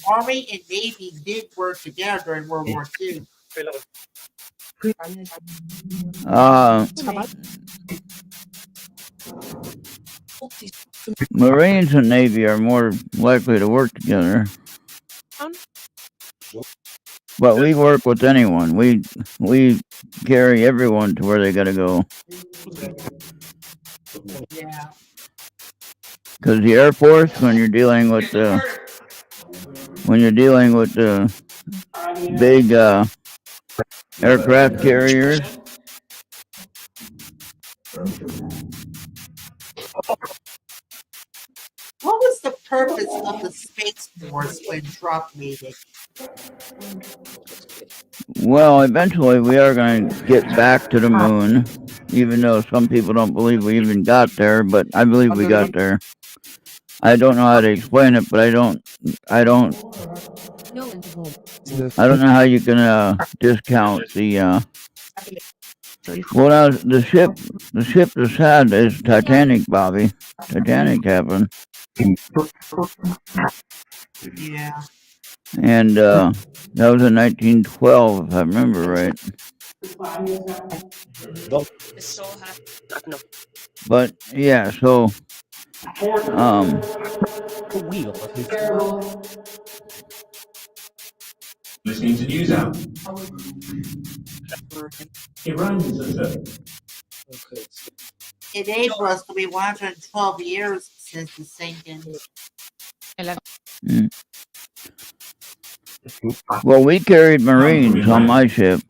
Army and Navy did work together during World War II. Marines and Navy are more likely to work together. But we work with anyone. We carry everyone to where they gotta go. Yeah. Because the Air Force, when you're dealing with the big aircraft carriers, What was the purpose of the Space Force when Trump made it? well, eventually we are going to get back to the moon, even though some people don't believe we even got there, but I believe we got there. I don't know how to explain it, but I don't know how you can discount the well, now the ship that's had is Titanic, Bobby. Titanic happened, Yeah. and that was in 1912, if I remember right. It's so happy. But yeah, so um, Listening to news app. Iran is under In April, it's going to be 112 years since the sinking. mm. Well, we carried Marines on my ship.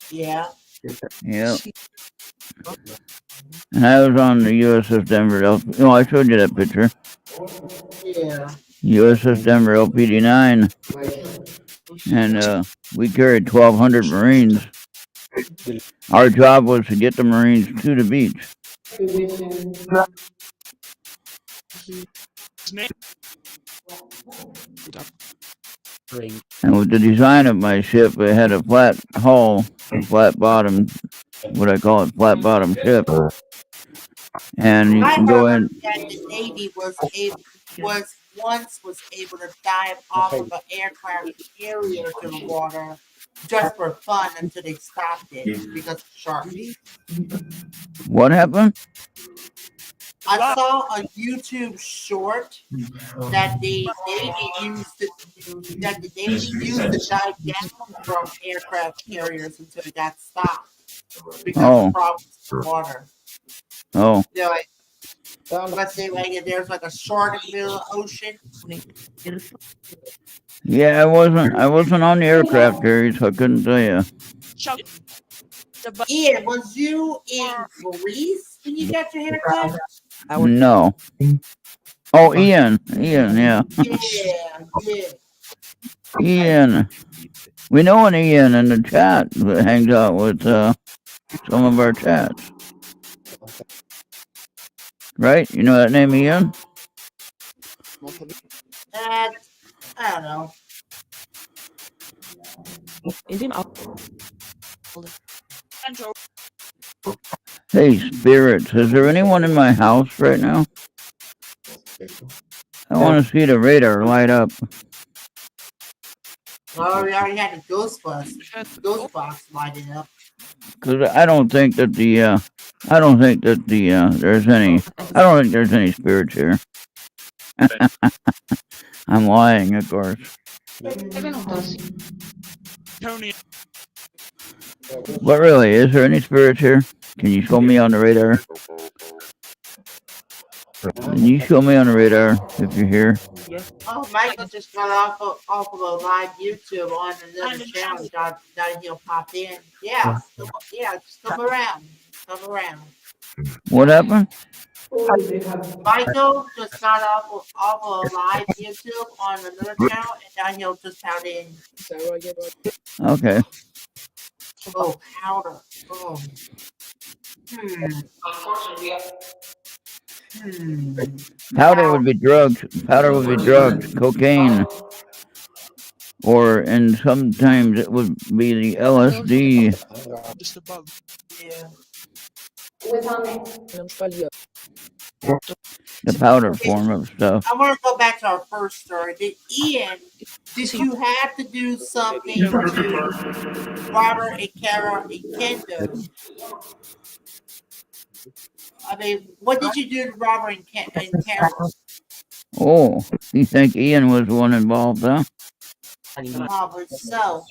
Yeah. Yep. And I was on the USS Denver No, I showed you that picture. Yeah. USS Denver LPD-9, and we carried 1,200 Marines. Our job was to get the Marines to the beach. And with the design of my ship, it had a flat hull, a flat bottom, what I call it, flat bottom ship. And you I can go in. heard that the Navy was able to dive off of an aircraft carrier to the water just for fun until they stopped it because of sharks. What happened? I saw a YouTube short that the Navy used to dive down from aircraft carriers until it got stopped because of Oh, problems with water. oh, You know, like, let's say like if there's like a shark in the middle of the ocean. yeah. I wasn't on the aircraft carrier, so I couldn't tell you. Ian, was you in Greece when you got your haircut? No. Oh, Ian, yeah, Yeah, yeah. Ian. We know an Ian in the chat that hangs out with some of our chats, right? You know that name, Ian? I don't know. Hey, spirits, is there anyone in my house right now? I want to see the radar light up. Well, we already had the ghost box lighted up. Because I don't think that there's any spirits here. I'm lying, of course. Tony, But really, is there any spirits here? Can you show me on the radar? Can you show me on the radar if you're here? Oh, Michael just got off of a live YouTube on another channel. Got he'll pop in. Yeah, just come around. Come around. What happened? Michael just got off of a live YouTube on another channel, and now he'll just pound in. Okay. Oh, powder. Oh. Powder would be drugs. Powder would be drugs. Cocaine. And sometimes it would be the LSD. just above. Yeah. The powder form of stuff. I want to go back to our first story. Did you have to do something to Robert and Kara and Kendo? I mean, what did you do to Robert and Kara? Oh, you think Ian was the one involved, huh? Probably so.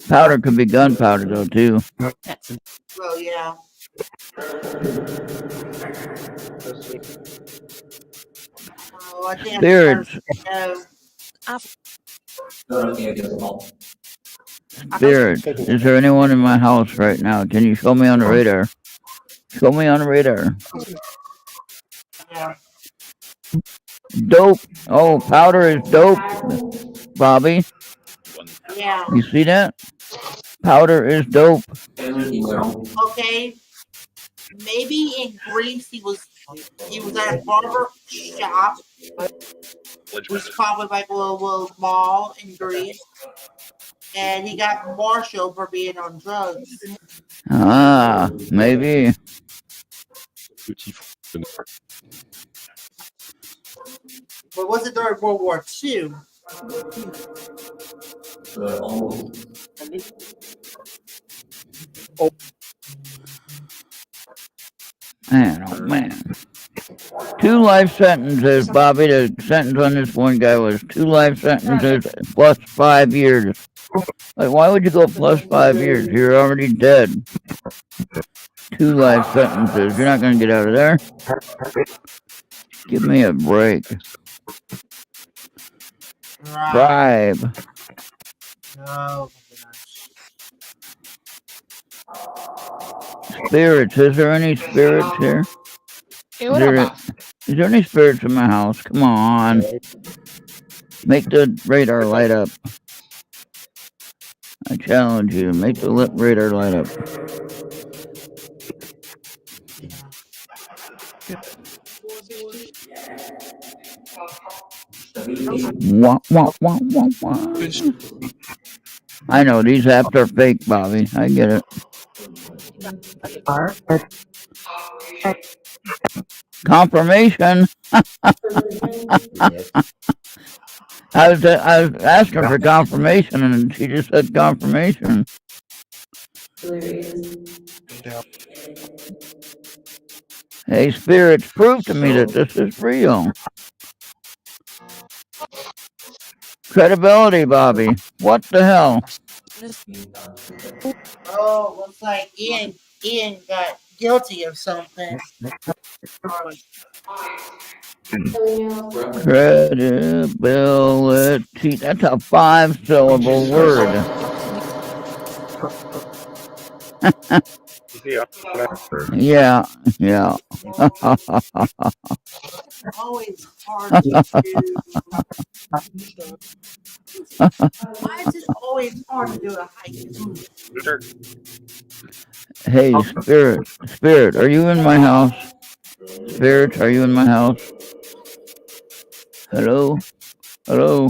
Powder could be gunpowder though too. Well, yeah. Oh, I think Spirits, spirits. Is there anyone in my house right now? Can you show me on the radar? Show me on the radar. yeah. Dope. Oh, powder is dope, Bobby. Yeah. You see that? Powder is dope. Okay. Maybe in Greece he was at a barber shop, which was probably like a little mall in Greece, and he got marshaled for being on drugs. Ah, maybe. But was it during World War II? Man, oh man. 2 life sentences, Bobby. The sentence on this one guy was 2 life sentences plus 5 years. Like, why would you go plus 5 years? You're already dead. 2 life sentences. You're not going to get out of there. Give me a break. Right. Bribe. Oh my gosh. Spirits. Is there any spirits here? Is there any spirits in my house? Come on. Make the radar light up. I challenge you. Make the radar light up. Wah, wah, wah, wah, wah. I know, these apps are fake, Bobby. I get it. Confirmation. I was asking for confirmation, and she just said confirmation. Hey, spirits, prove to me that this is real. Credibility, Bobby. What the hell? Oh, looks like Ian got guilty of something. Credibility. That's a 5-syllable word. Yeah. Always hard to do. Why is it always hard to do a haiku? Hey, Spirit, are you in my house? Spirit, are you in my house? Hello? Hello?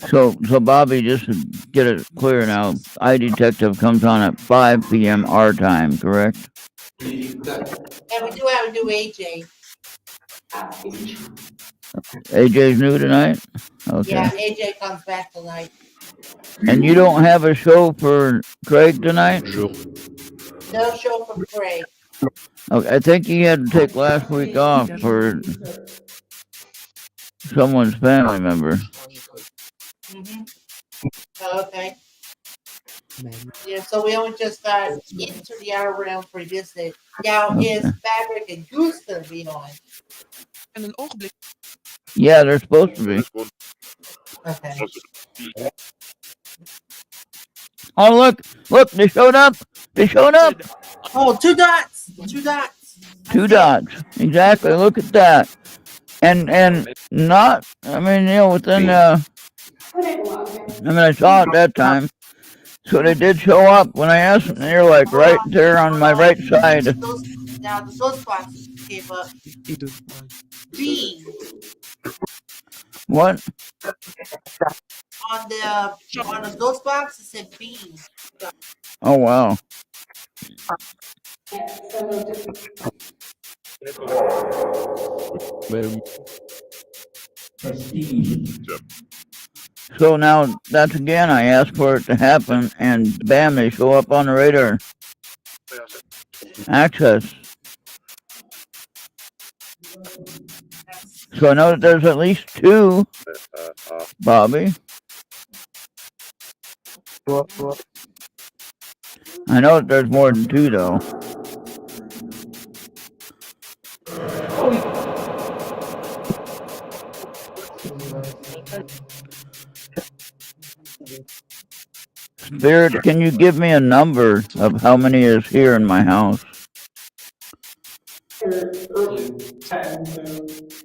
So Bobby, just to get it clear now, iDetective comes on at 5 p.m. our time, correct? And we do have a new AJ. AJ's new tonight? Okay. Yeah, AJ comes back tonight. And you don't have a show for Craig tonight? No show from Craig. Okay, I think he had to take last week off for someone's family member. Okay. Yeah, so we only just got into the hour round previously. Now is Fabric and Goose gonna be on? Yeah, they're supposed to be. Okay. Oh, look, they showed up. Oh, 2 dots. 2 dots. Exactly. Look at that. And not, I mean, within, I saw it that time. So they did show up when I asked them. They're like right there on my right side. Now the ghost box came up. B. What? On the ghost box it said B. Oh, wow. So now, that's again, I asked for it to happen, and bam, they show up on the radar. access. So I know that there's at least 2, Bobby. I know that there's more than 2, though. Spirit, can you give me a number of how many is here in my house?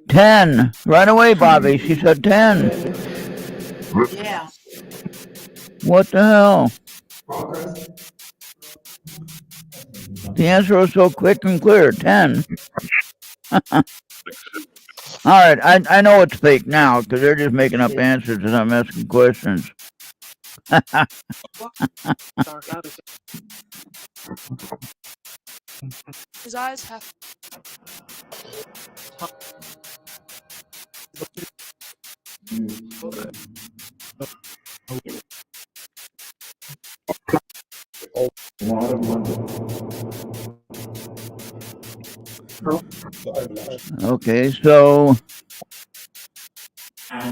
10. Right away, Bobby. She said 10. Yeah. What the hell? The answer was so quick and clear. 10. All right, I know it's fake now because they're just making up answers as I'm asking questions. His eyes have. Okay, so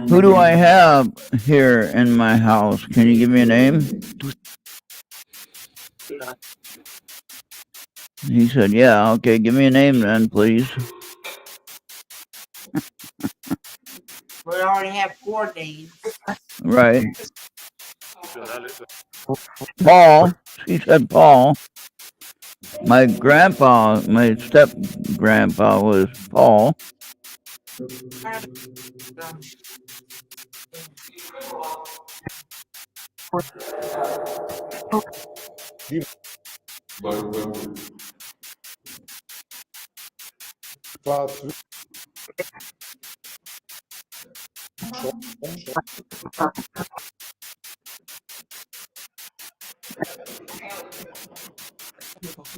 who do I have here in my house? Can you give me a name? He said, yeah, okay, give me a name then, please. We already have 4 names. Right. Paul. She said Paul. My grandpa, my step grandpa was Paul.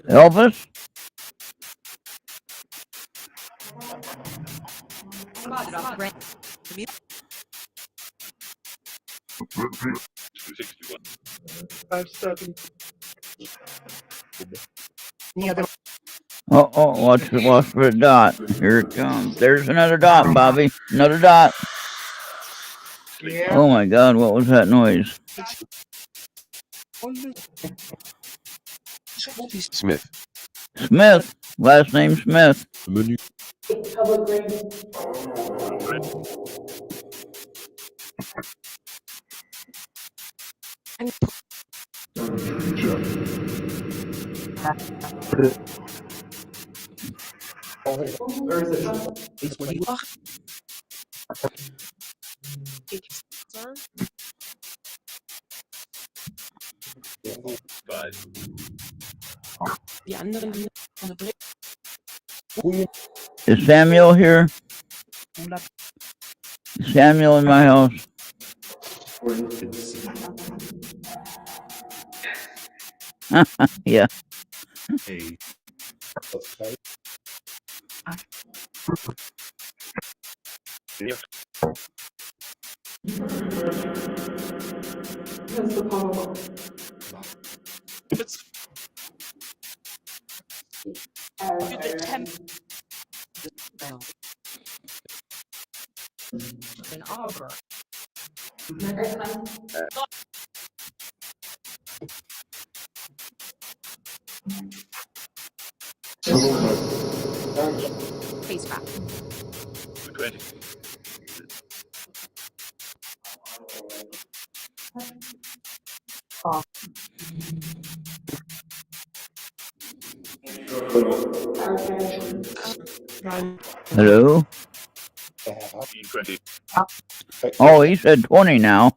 Elvis? Watch for a dot. Here it comes. There's another dot, Bobby. Another dot. Yeah. Oh my God, what was that noise? Smith. Smith. Last name Smith. Menu. Is Samuel here? Is Samuel in my house? Yeah. The temp. Hello? Oh, he said 20 now.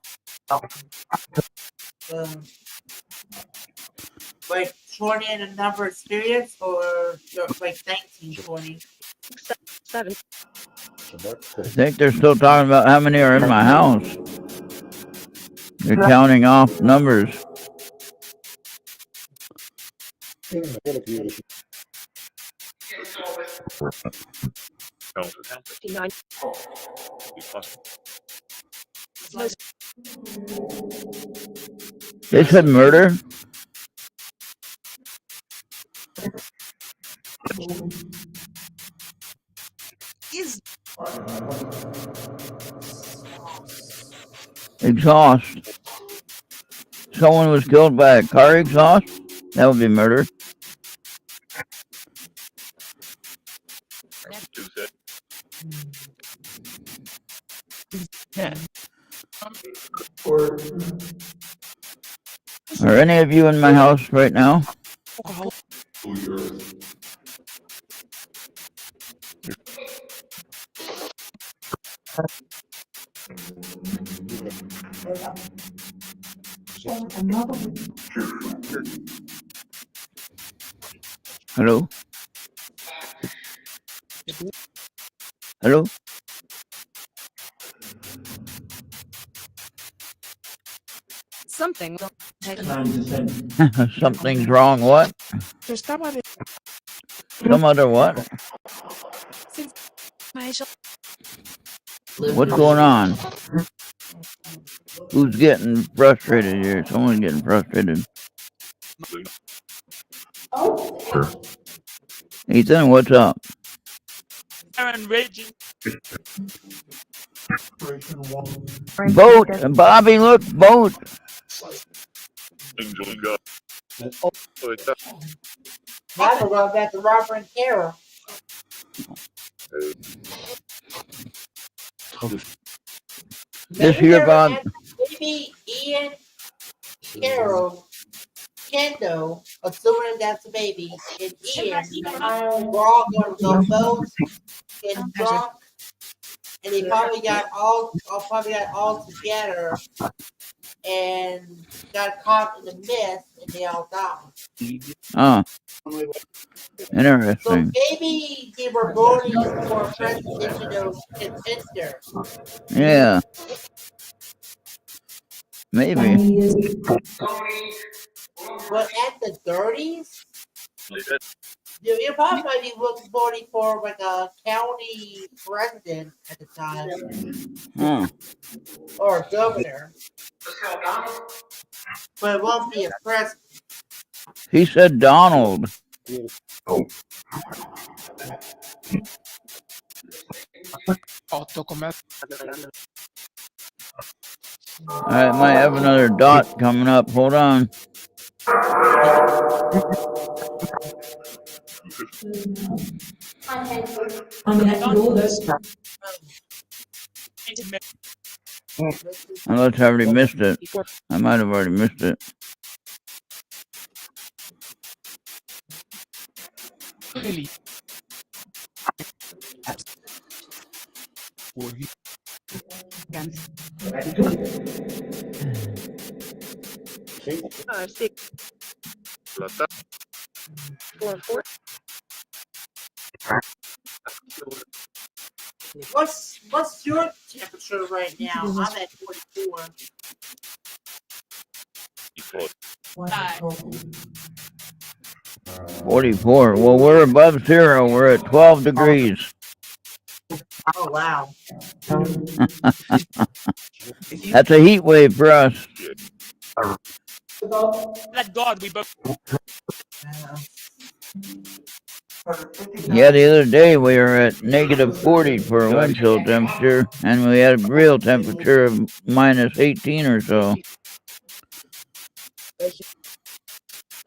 Like 20 in the number of spirits or like 1920? I think they're still talking about how many are in my house. They're counting off numbers. They said murder? Exhaust. Someone was killed by a car exhaust? That would be murder. Are any of you in my house right now? Hello? Hello? Something. Plan to send. Something's wrong. What? Some other what? What's going on? Who's getting frustrated here? Someone's getting frustrated. Ethan, what's up? Aaron raging. Boat! Bobby, look! Boat! Now we're going back to Robert and Kara. This here, Bob. Maybe Ian, Carol, Kendo, assuming that's a baby, and Ian, we're all going to go boat, get drunk, and they probably got all together and got caught in the mist, and they all died. Oh, So interesting. maybe they were voting for a presidential contender. Yeah, maybe. But at the 30s, you probably might be voting for like a county president at the time Huh. or a governor, but it won't be a president. He said Donald. I might have another dot coming up. Hold on. Unless I already missed it. I might have already missed it. What's your temperature right now? I'm at 44. 44. Well, we're above zero. We're at 12 degrees. Oh wow. That's a heat wave for us. Let God we both. Yeah, the other day we were at negative 40 for a wind chill temperature, and we had a real temperature of minus 18 or so.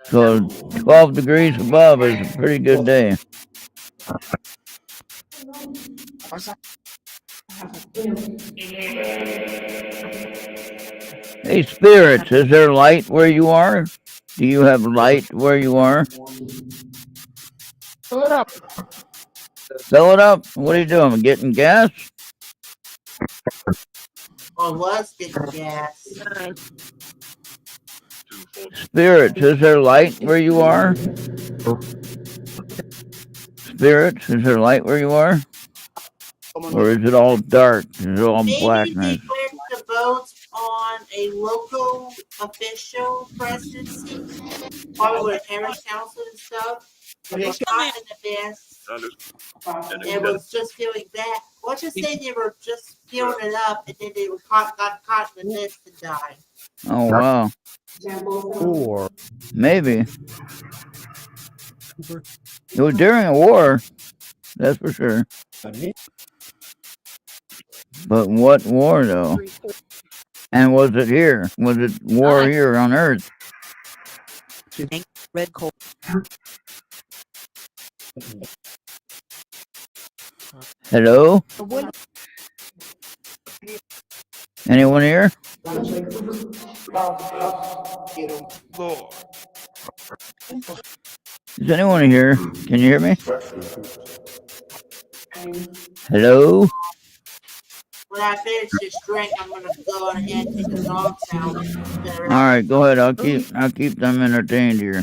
So 12 degrees above is a pretty good day. Hey, spirits, is there light where you are? Do you have light where you are? Fill it up. Fill it up? What are you doing? Getting gas? Or was getting gas. Spirits, is there light where you are? Spirits, is there light where you are? Or is it all dark? Is it all Maybe blackness? they went to vote on a local official presidency, probably with parish council and stuff. They were caught in the mist and was just doing that. Let's just say they were just filling it up and then they were got caught in the mist and died. Oh, wow. Or Maybe. It was during a war, that's for sure. But what war, though? And was it here? Was it war Nice. here on Earth? Red coal. Hello? Anyone here? Lord. Is anyone here? Can you hear me? Hello? When I finish this drink, I'm gonna go ahead and take the dogs out. All right, go ahead. I'll keep them entertained here.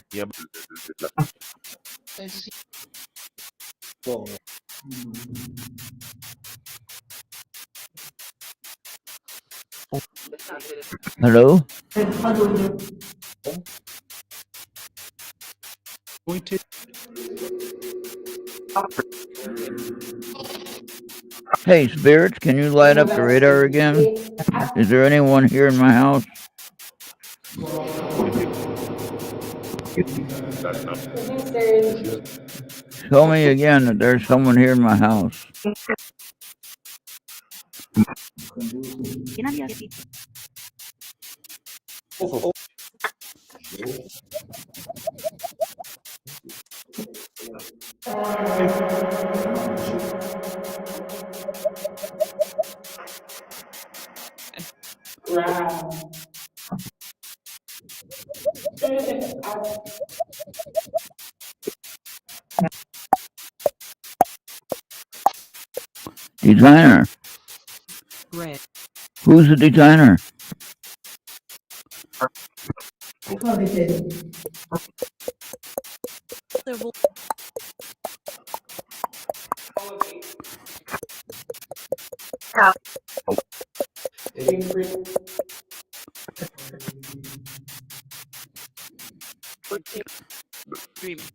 Hello? Hey, spirits, can you light up the radar again? Is there anyone here in my house? Show me again that there's someone here in my house. Designer. Red. Who's the designer? Dreaming.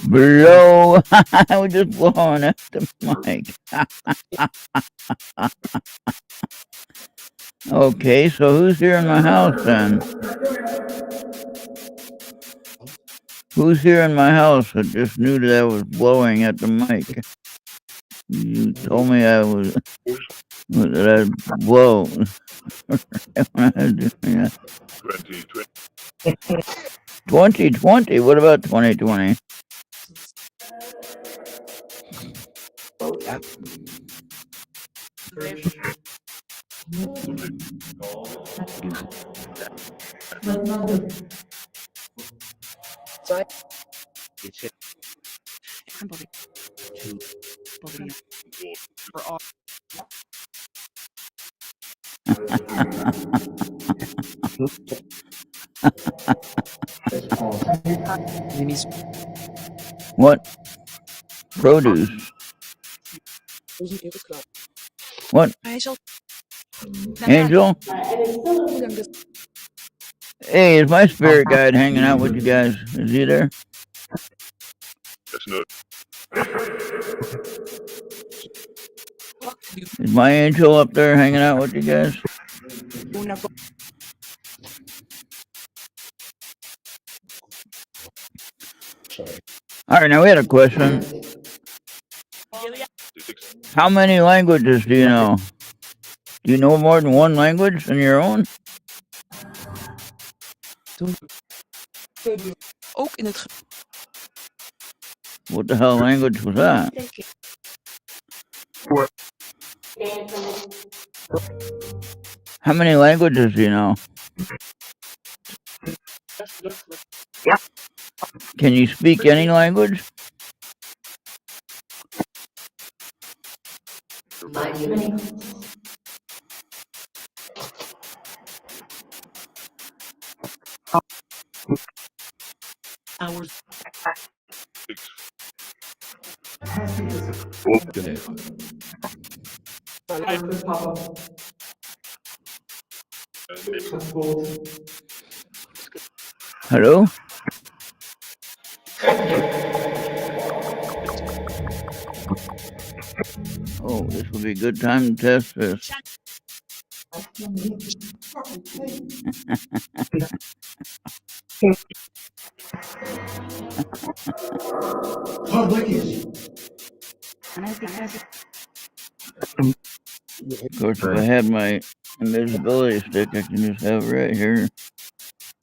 Blow. I was just blowing at the mic. Okay, so who's here in my house then? Who's here in my house that just knew that I was blowing at the mic? You told me I was that I'd blow. When I was doing that. 2020. What about 2020? What? Produce. What? Angel? Hey, is my spirit guide hanging out with you guys? Is he there? Is my angel up there hanging out with you guys? All right, now we had a question. How many languages do you know? Do you know more than one language than your own? Ook in het What the hell language was that? How many languages do you know? Can you speak any language? hours. Hello? Oh, this will be a good time to test this. Public is. Of course, if I had my invisibility stick, I can just have it right here,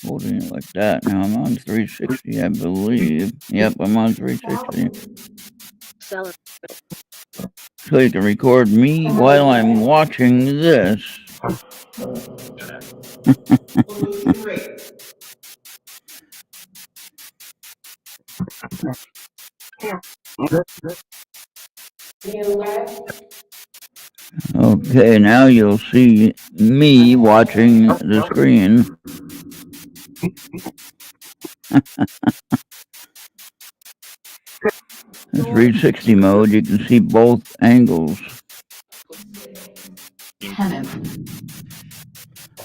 holding it like that. Now I'm on 360, I believe. Yep, I'm on 360. So you can record me while I'm watching this. Okay, now you'll see me watching the screen. In 360 mode, you can see both angles.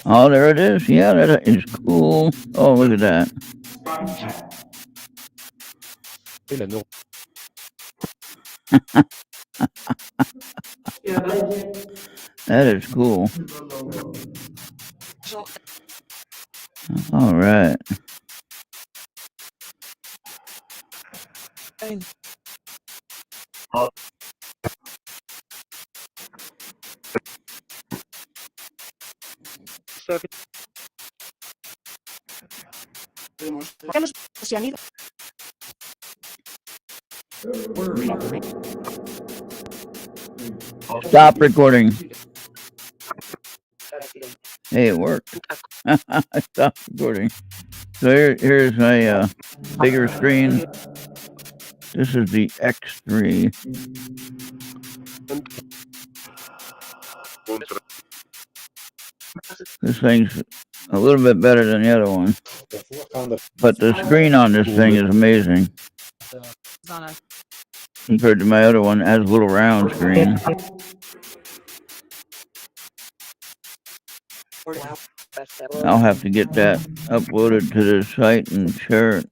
Oh, there it is. Yeah, that is cool. Oh, look at that. That is cool. All right. Stop recording. Hey, it worked. Stop recording. So here's my bigger screen. This is the X3. This thing's a little bit better than the other one. But the screen on this thing is amazing. Compared to my other one, it has a little round screen. I'll have to get that uploaded to the site and share it.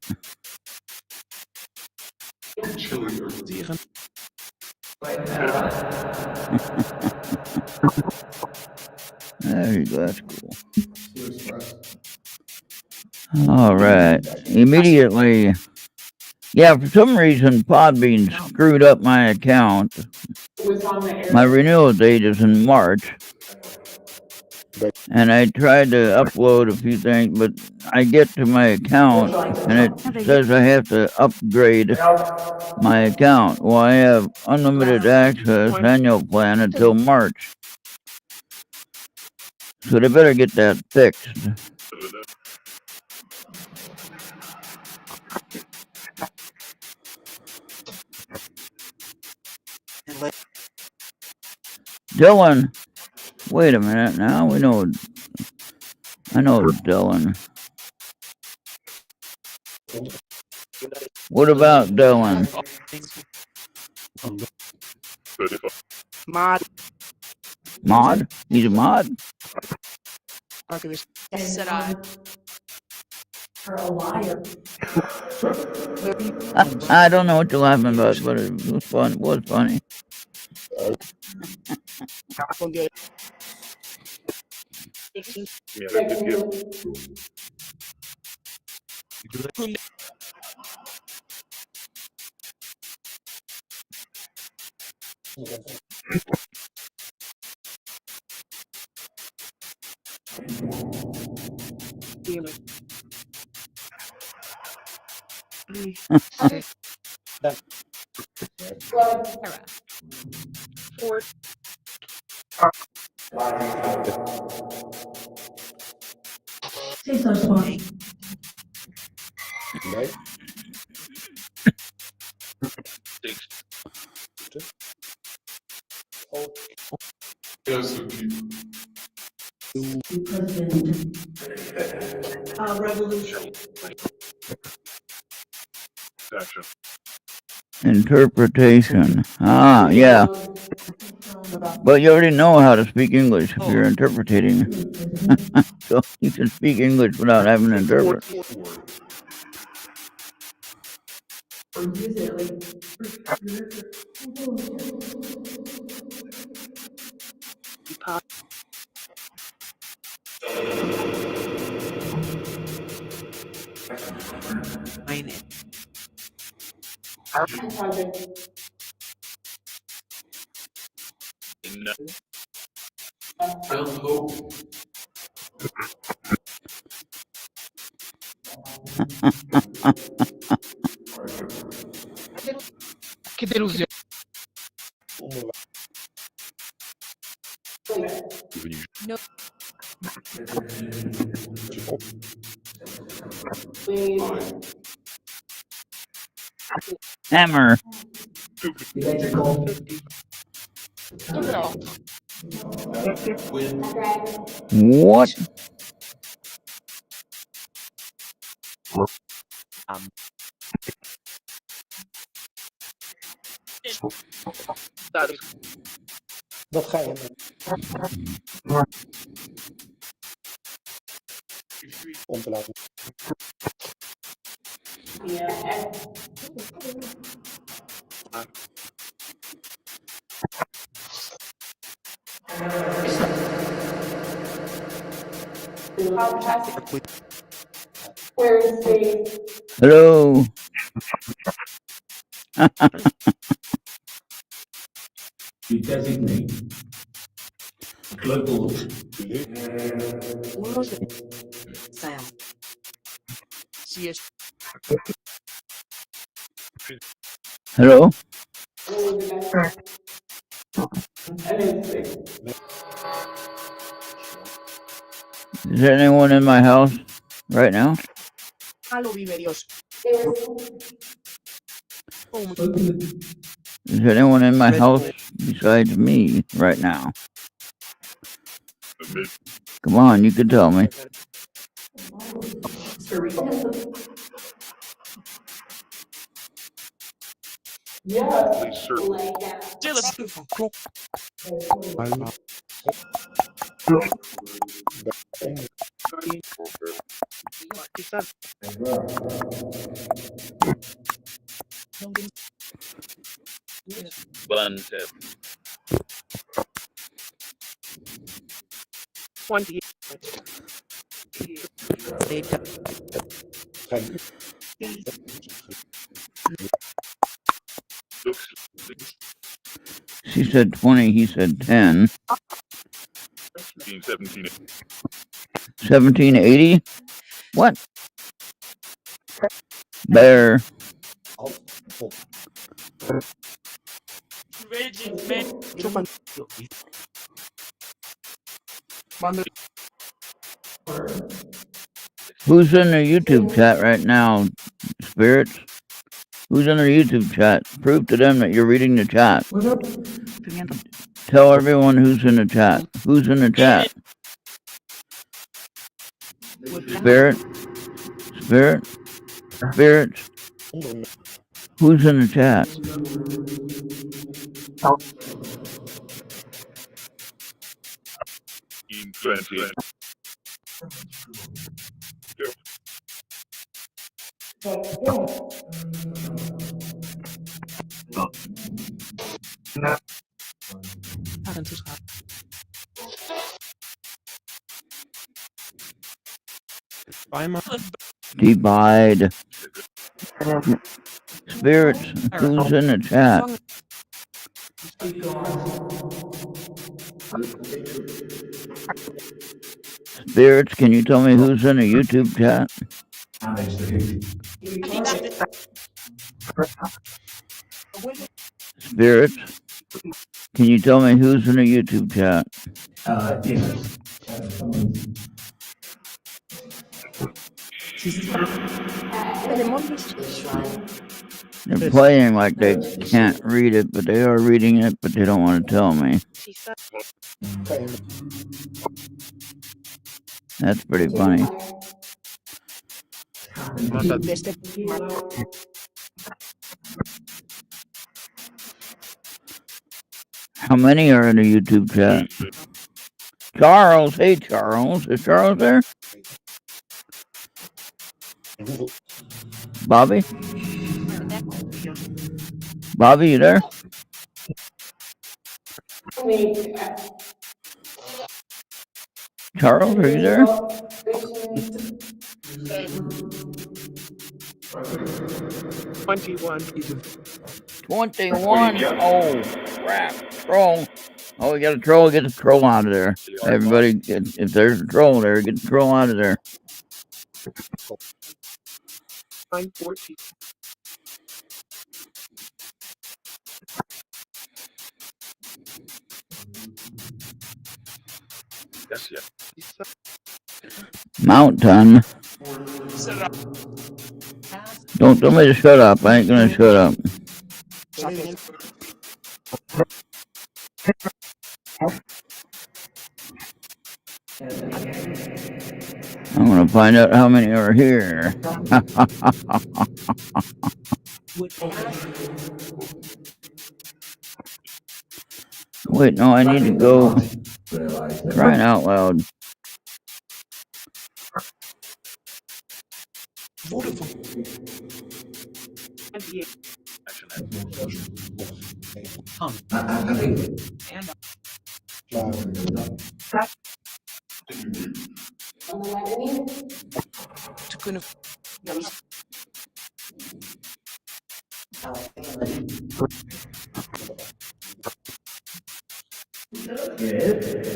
There you go, that's cool. All right. Immediately, yeah, for some reason, Podbean screwed up my account. My renewal date is in March. And I tried to upload a few things, but I get to my account and it says I have to upgrade my account. Well, I have unlimited access annual plan until March. So they better get that fixed. Dylan, wait a minute now. I know Dylan. What about Dylan? Mod? He's a mod? Said I. I don't know what you're laughing about, but it was fun. It was funny. Interpretation. Ah, yeah. But you already know how to speak English if you're interpreting. So you can speak English without having to interpret. project. Che delusione. No. Please. Hammer. Però, What? dai, Yeah. Where is the Hello. We designate global Sam. sì, Hello. Is there anyone in my house right now? Allo vive Dios. Oh, Is there anyone in my house besides me right now? Come on, you can tell me. Yeah. chissà, quanti She said 20, he said 10. 1780? What? Bear. quando Who's in the YouTube chat right now, Spirits? Who's in the YouTube chat? Prove to them that you're reading the chat. Tell everyone who's in the chat. Who's in the chat? Spirit? Spirit? Spirits? Who's in the chat? Divide. Spirits, who's in the chat? Spirits, can you tell me who's in the YouTube chat? Spirits, can you tell me who's in the YouTube chat? They're playing like they can't read it, but they are reading it, but they don't want to tell me. chissà, That's pretty funny. How many are in the YouTube chat? Charles, hey Charles, is Charles there? Bobby? Bobby, you there? Charles, are you there? 21. 21. Oh, crap. Troll. Oh, we got a troll. Get the troll out of there. Everybody, if there's a troll there, get the troll out of there. 914. Mountain. Don't tell me to shut up. I ain't gonna shut up. I'm gonna find out how many are here. Wait, no, I need to go. Crying out loud.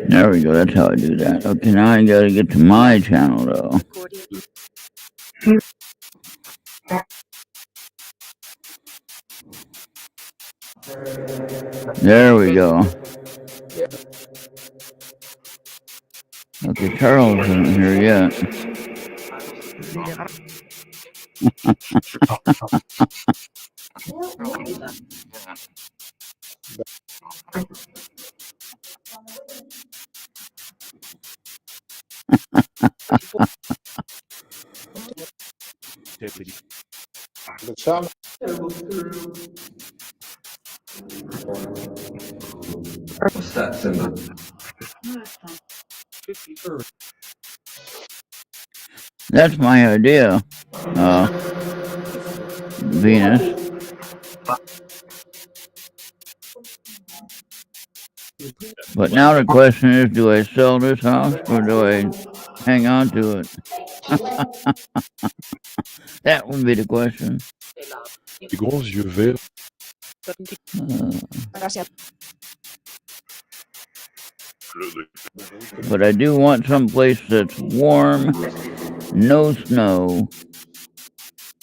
There we go. That's how I do that. Okay, now I gotta get to my channel though. There we go. Okay, Charles isn't here yet. What's that symbol? That's my idea. Venus. But now the question is, do I sell this house or do I hang on to it? That would be the question. Des grands yeux verts. But I do want some place that's warm, no snow.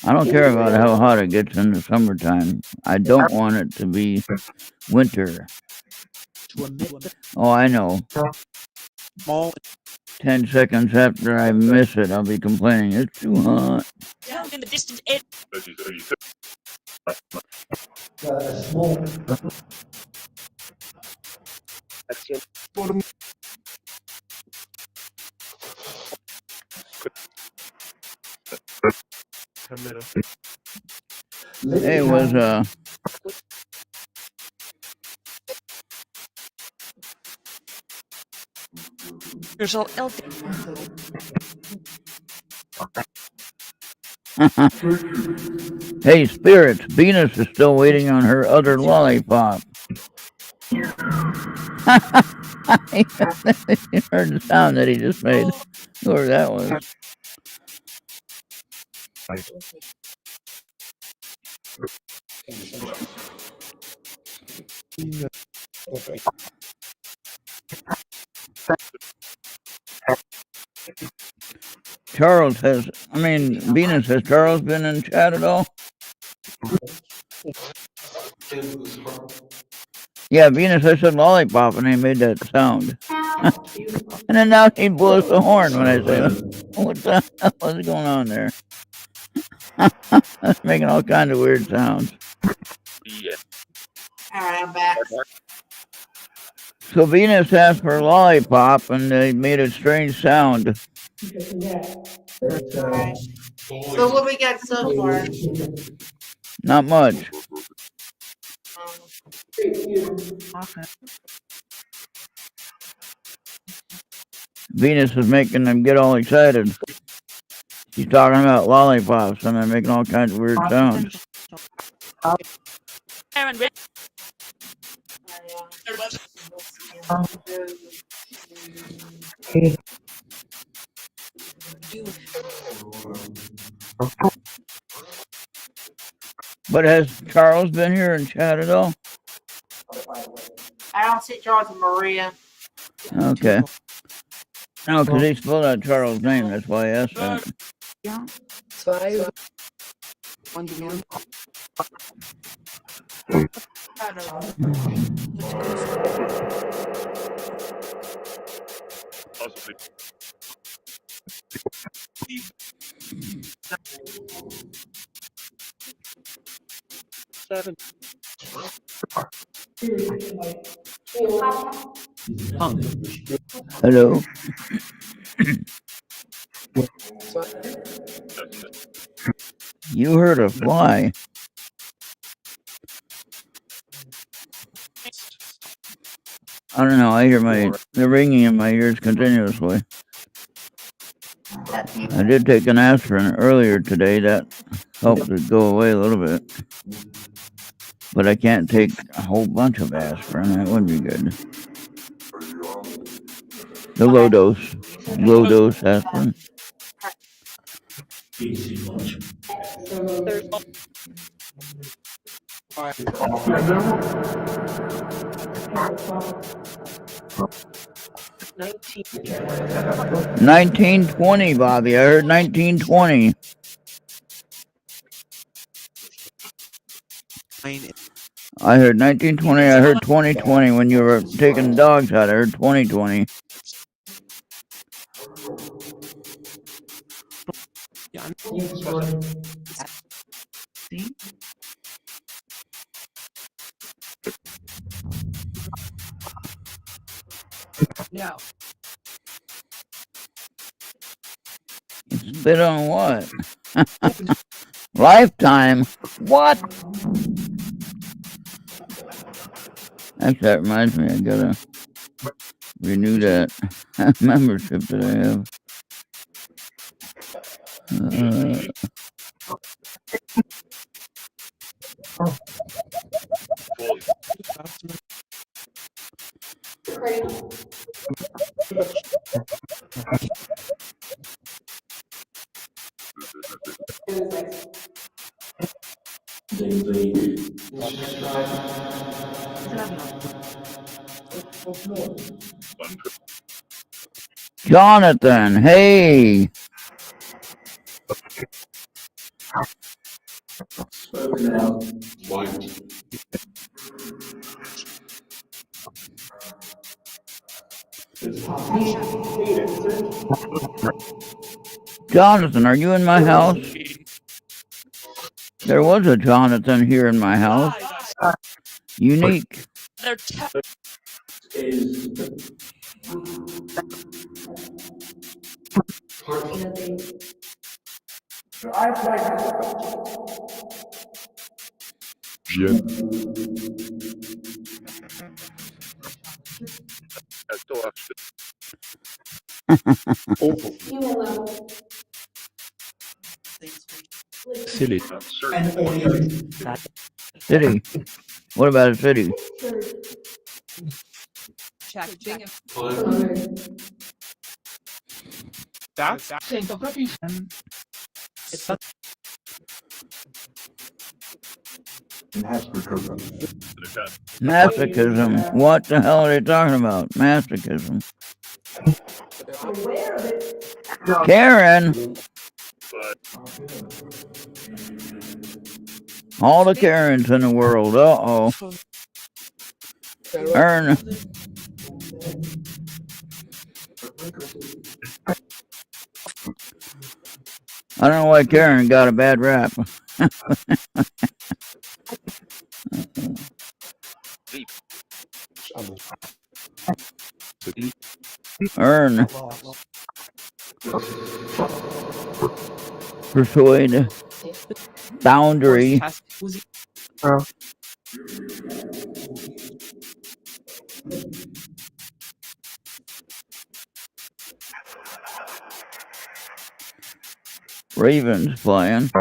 I don't care about how hot it gets in the summertime. I don't want it to be winter. Oh, I know. 10 seconds after I miss it, I'll be complaining. It's too hot. Down in the distant edge. It was There's all else. Hey, spirits, Venus is still waiting on her other lollipop. You heard the sound that he just made. Whoever that was. Charles has, Venus, has Charles been in chat at all? Yeah, Venus, I said lollipop and he made that sound. And then now he blows the horn when I say, what the hell is going on there? That's making all kinds of weird sounds. Alright, I'm back. So Venus asked for a lollipop and they made a strange sound. Alright. So what we got so far? Not much. Venus is making them get all excited. She's talking about lollipops and they're making all kinds of weird sounds. But has Charles been here and chat at all? I don't see Charles and Maria. Okay. No, because they spelled out Charles' name. That's why I asked that. Five. On the north. Seven. Hello. You heard a fly. I don't know. I hear the ringing in my ears continuously. I did take an aspirin earlier today. That helped it go away a little bit. But I can't take a whole bunch of aspirin. That would be good. The low dose aspirin. Nineteen. 1920, Bobby. I heard 1920. I heard 1920. I heard 2020 when you were taking dogs out. I heard 2020. Yeah. Yeah. Spit on what? Lifetime? What? Actually, that reminds me. I gotta renew that membership that I have. Jonathan, hey. Jonathan, are you in my house? There was a Jonathan here in my house. Unique. Vienne. Silly. City. What about a city? That's Masochism. What the hell are they talking about? Masochism. Karen. All the Karens in the world. Uh-oh. Earn. I don't know why Karen got a bad rap. Earn. Persuade. Boundary. Ravens flying.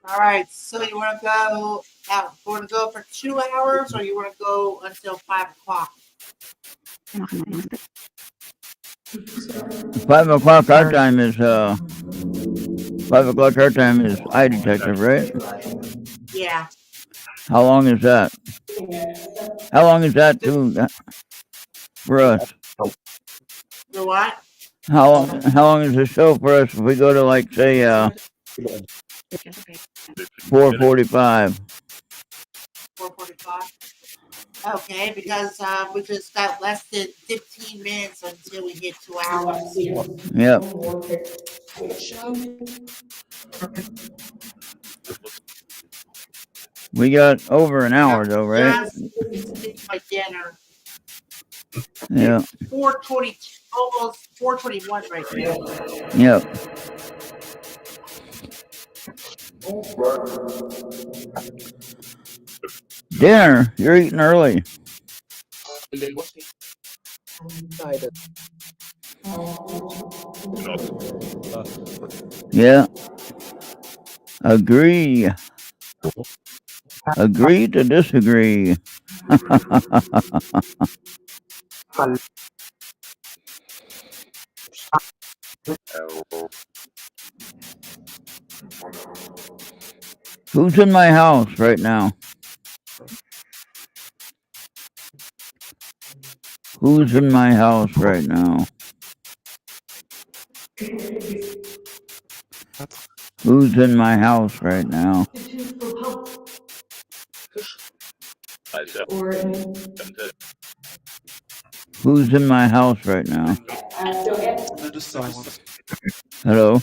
All right, so you want to go out? Want to go for 2 hours, or you want to go until 5 o'clock? 5 o'clock our time is 5 o'clock our time is eye detective, right? Yeah. How long is that? How long is that for us? The what? How long is the show for us if we go to like say 4:45? 4:45. Okay, because we just got less than 15 minutes until we hit 2 hours. Yep. We got over an hour though, right? Just finished my dinner. Yeah. 4:20, almost 4:21 right now. Yep. Dinner. You're eating early. Yeah. Agree. Agree to disagree. Who's in my house right now? Who's in my house right now? Who's in my house right now? Who's in my house right now? Hello?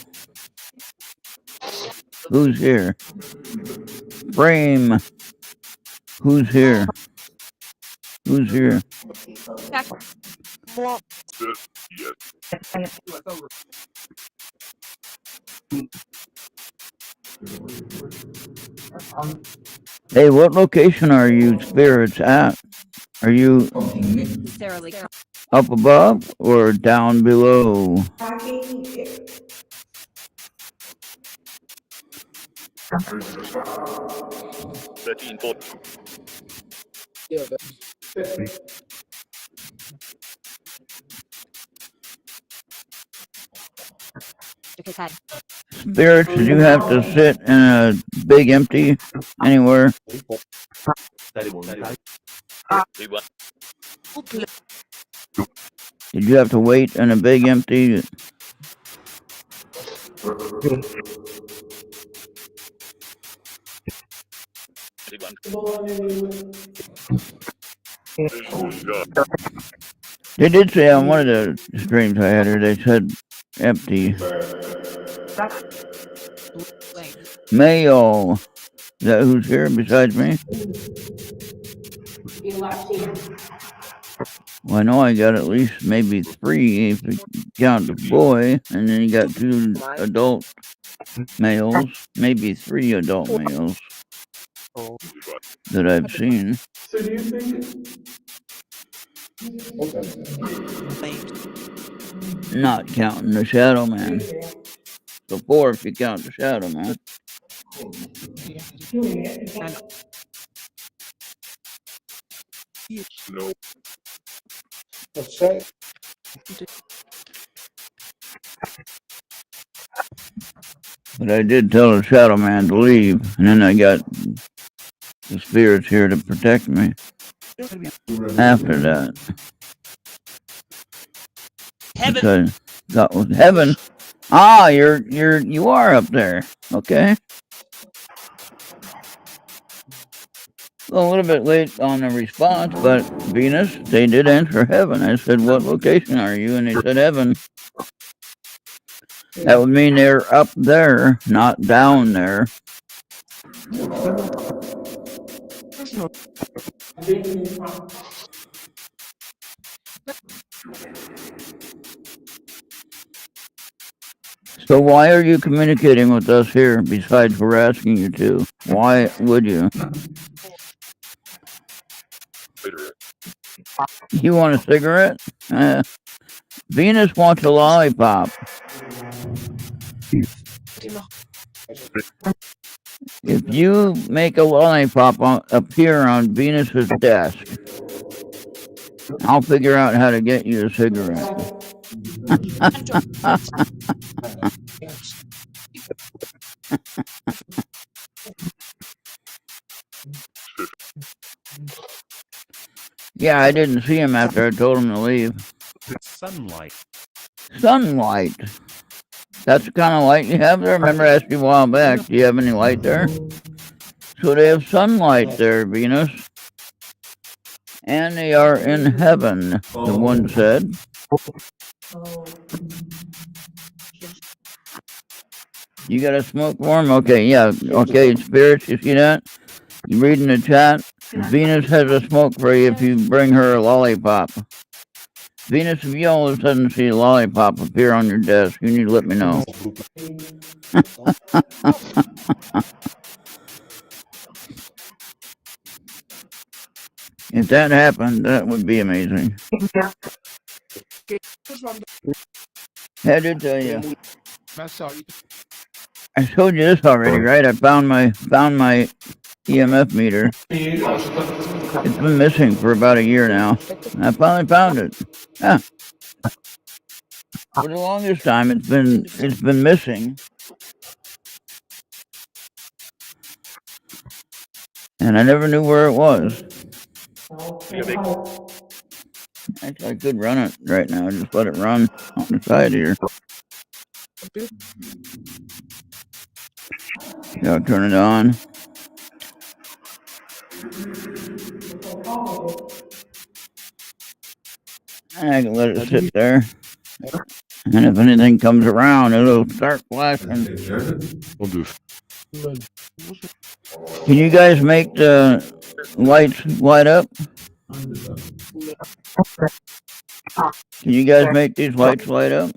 Who's here? Frame. Who's here? Who's here? Hey, what location are you spirits at? Are you up above or down below? Spirits, did you have to sit in a big empty anywhere? Did you have to wait in a big empty? They did say on one of the streams I had here, they said empty. Mayo. Is that who's here besides me? Well, I know I got at least maybe 3 if you count the boy, and then you got 2 adult males, maybe 3 adult males that I've seen. So do you think Not counting the Shadow Man. So 4 if you count the Shadow Man. But I did tell the Shadow Man to leave, and then I got the spirits here to protect me after that. Heaven. That was heaven. Ah, you are up there. Okay. Well, a little bit late on the response, but Venus, they did answer heaven. I said, what location are you? And they said heaven. That would mean they're up there, not down there. So why are you communicating with us here besides we're asking you to? Why would you? You want a cigarette? Venus wants a lollipop. If you make a lollipop appear on Venus's desk, I'll figure out how to get you a cigarette. Yeah, I didn't see him after I told him to leave. Sunlight. Sunlight. That's the kind of light you have there? Remember I asked you a while back, do you have any light there? So they have sunlight there, Venus. And they are in heaven, the one said. You got a smoke for him? Okay, yeah. Okay, spirits, you see that? You read in the chat? Venus has a smoke for you if you bring her a lollipop. Venus, if you all of a sudden see a lollipop appear on your desk, you need to let me know. If that happened, that would be amazing. I did tell you. I told you this already, right? I found my EMF meter. It's been missing for about a year now. I finally found it. Yeah. For the longest time, it's been missing. And I never knew where it was. Actually, I could run it right now. Just let it run on the side here. Gotta turn it on. And I can let it sit there. And if anything comes around, it'll start flashing. Can you guys make the lights light up? Can you guys make these lights light up?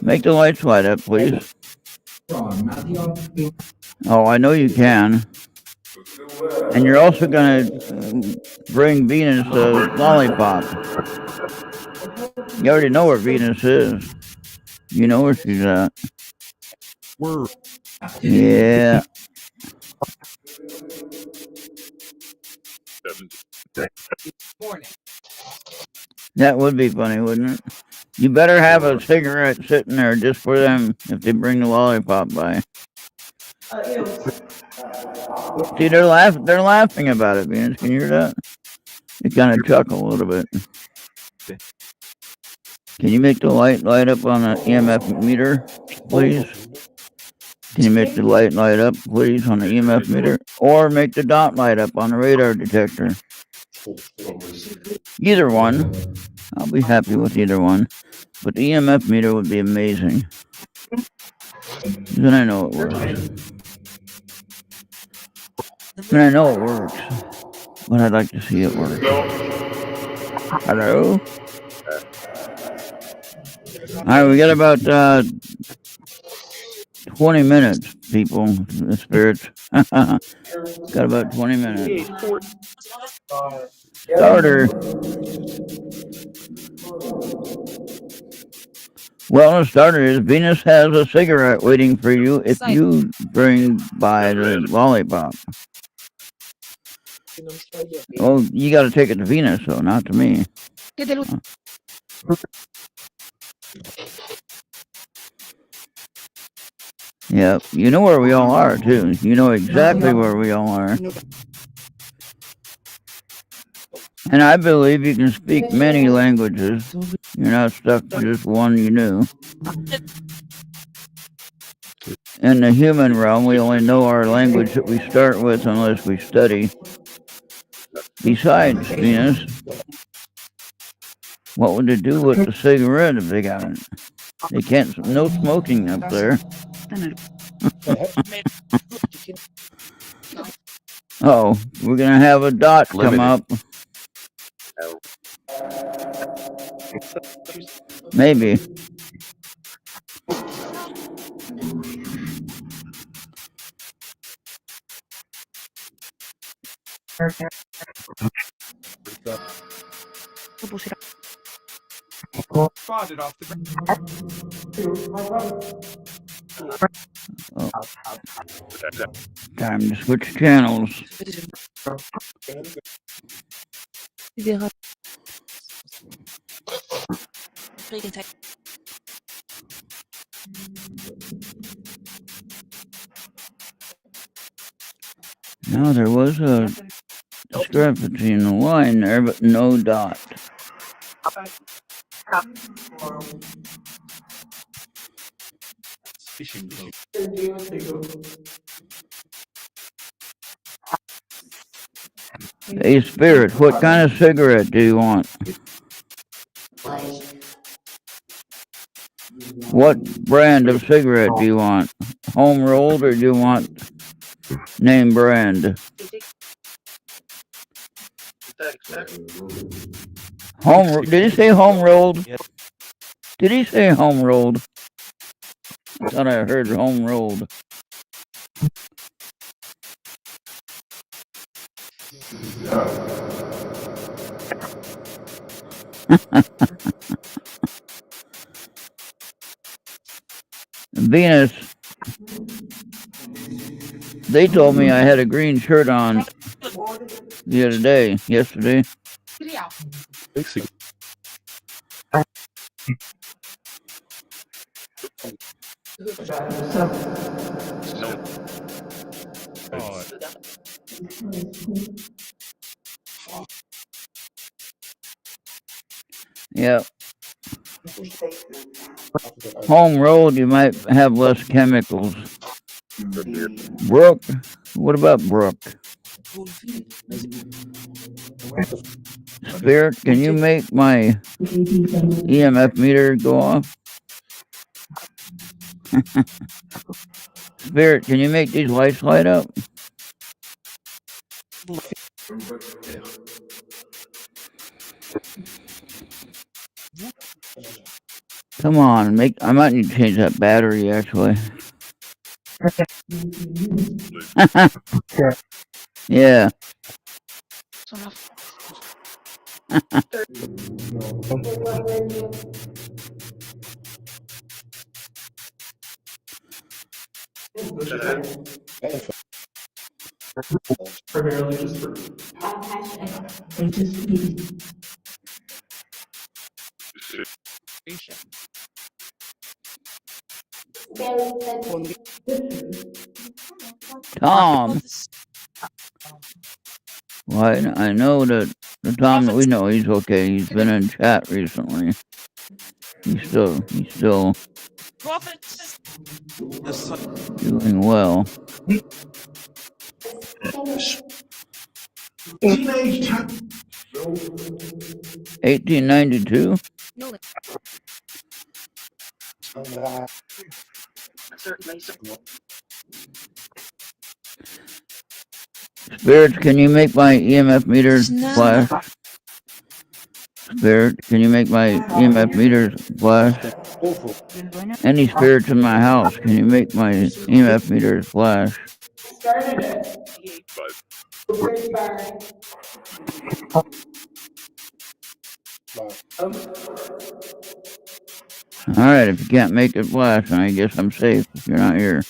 Make the lights light up, please. Oh, I know you can. And you're also going to bring Venus a lollipop. You already know where Venus is. You know where she's at. Yeah. That would be funny, wouldn't it? You better have a cigarette sitting there just for them if they bring the lollipop by. See, they're laughing about it, Venus. Can you hear that? They kind of chuckle a little bit. Can you make the light up on the EMF meter, please? Can you make the light up, please, on the EMF meter? Or make the dot light up on the radar detector? Either one. I'll be happy with either one. But the EMF meter would be amazing. Then I know it works. Then I know it works. But I'd like to see it work. Hello? Alright, we got about 20 minutes, people. The spirits. Got about 20 minutes. Starter. Well, the starter is Venus has a cigarette waiting for you if you bring by the lollipop. Oh, you got to take it to Venus, though, not to me. Yeah, you know where we all are, too. You know exactly where we all are. And I believe you can speak many languages. You're not stuck to just one you knew. In the human realm, we only know our language that we start with unless we study. Besides, Venus, what would they do with the cigarette if they got it? They can't, no smoking up there. Oh, we're gonna have a dot come up. Maybe. Oh. Time to switch channels. Now there was a discrepancy in the line there, but no dot. Hey, Spirit, what kind of cigarette do you want? What brand of cigarette do you want? Home rolled or do you want name brand? Did he say home rolled? Did he say home rolled? I thought I heard home rolled. Venus, they told me I had a green shirt on the other day, yesterday. Yep. Home rolled, you might have less chemicals. Brooke, what about Brooke? Spirit, can you make my EMF meter go off? Spirit, can you make these lights light up? Come on, I might need to change that battery actually. Yeah. Tom. Well, I know that the Tom that we know, he's okay. He's been in chat recently. He's still doing well. 1892? Spirits, can you make my EMF meters flash? Spirit, can you make my EMF meters flash? Any spirits in my house, can you make my EMF meters flash? Started it. Alright, if you can't make it flash, then I guess I'm safe if you're not here.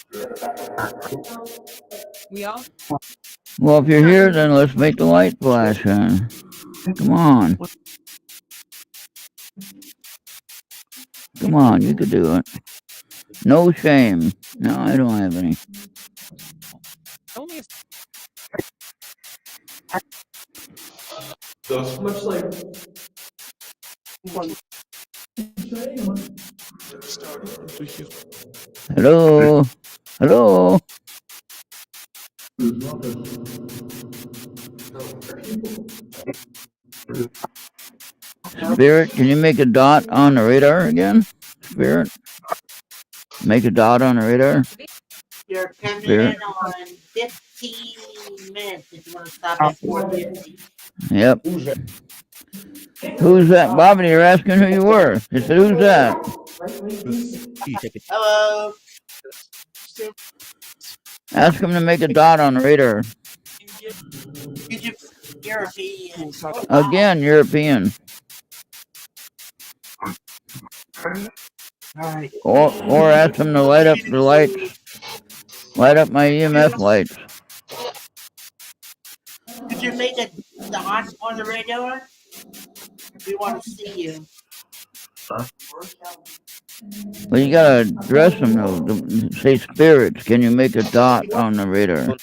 Well, if you're here, then let's make the light flash then. Come on. Come on, you could do it. No shame. No, I don't have any. So much like Hello? Hello? Spirit, can you make a dot on the radar again? Spirit? Make a dot on the radar? You're coming Spirit? in on 15 minutes if you want to stop at 4:50. Yep. Who's that? Bobby, you're asking who you were. He said, who's that? Hello. Ask him to make a dot on the radar. European. Again, European. Or ask him to light up the lights Light up my EMF lights. Could you make a dot on the radar? We want to see you. Well, you gotta address them though. Say spirits. Can you make a dot on the radar?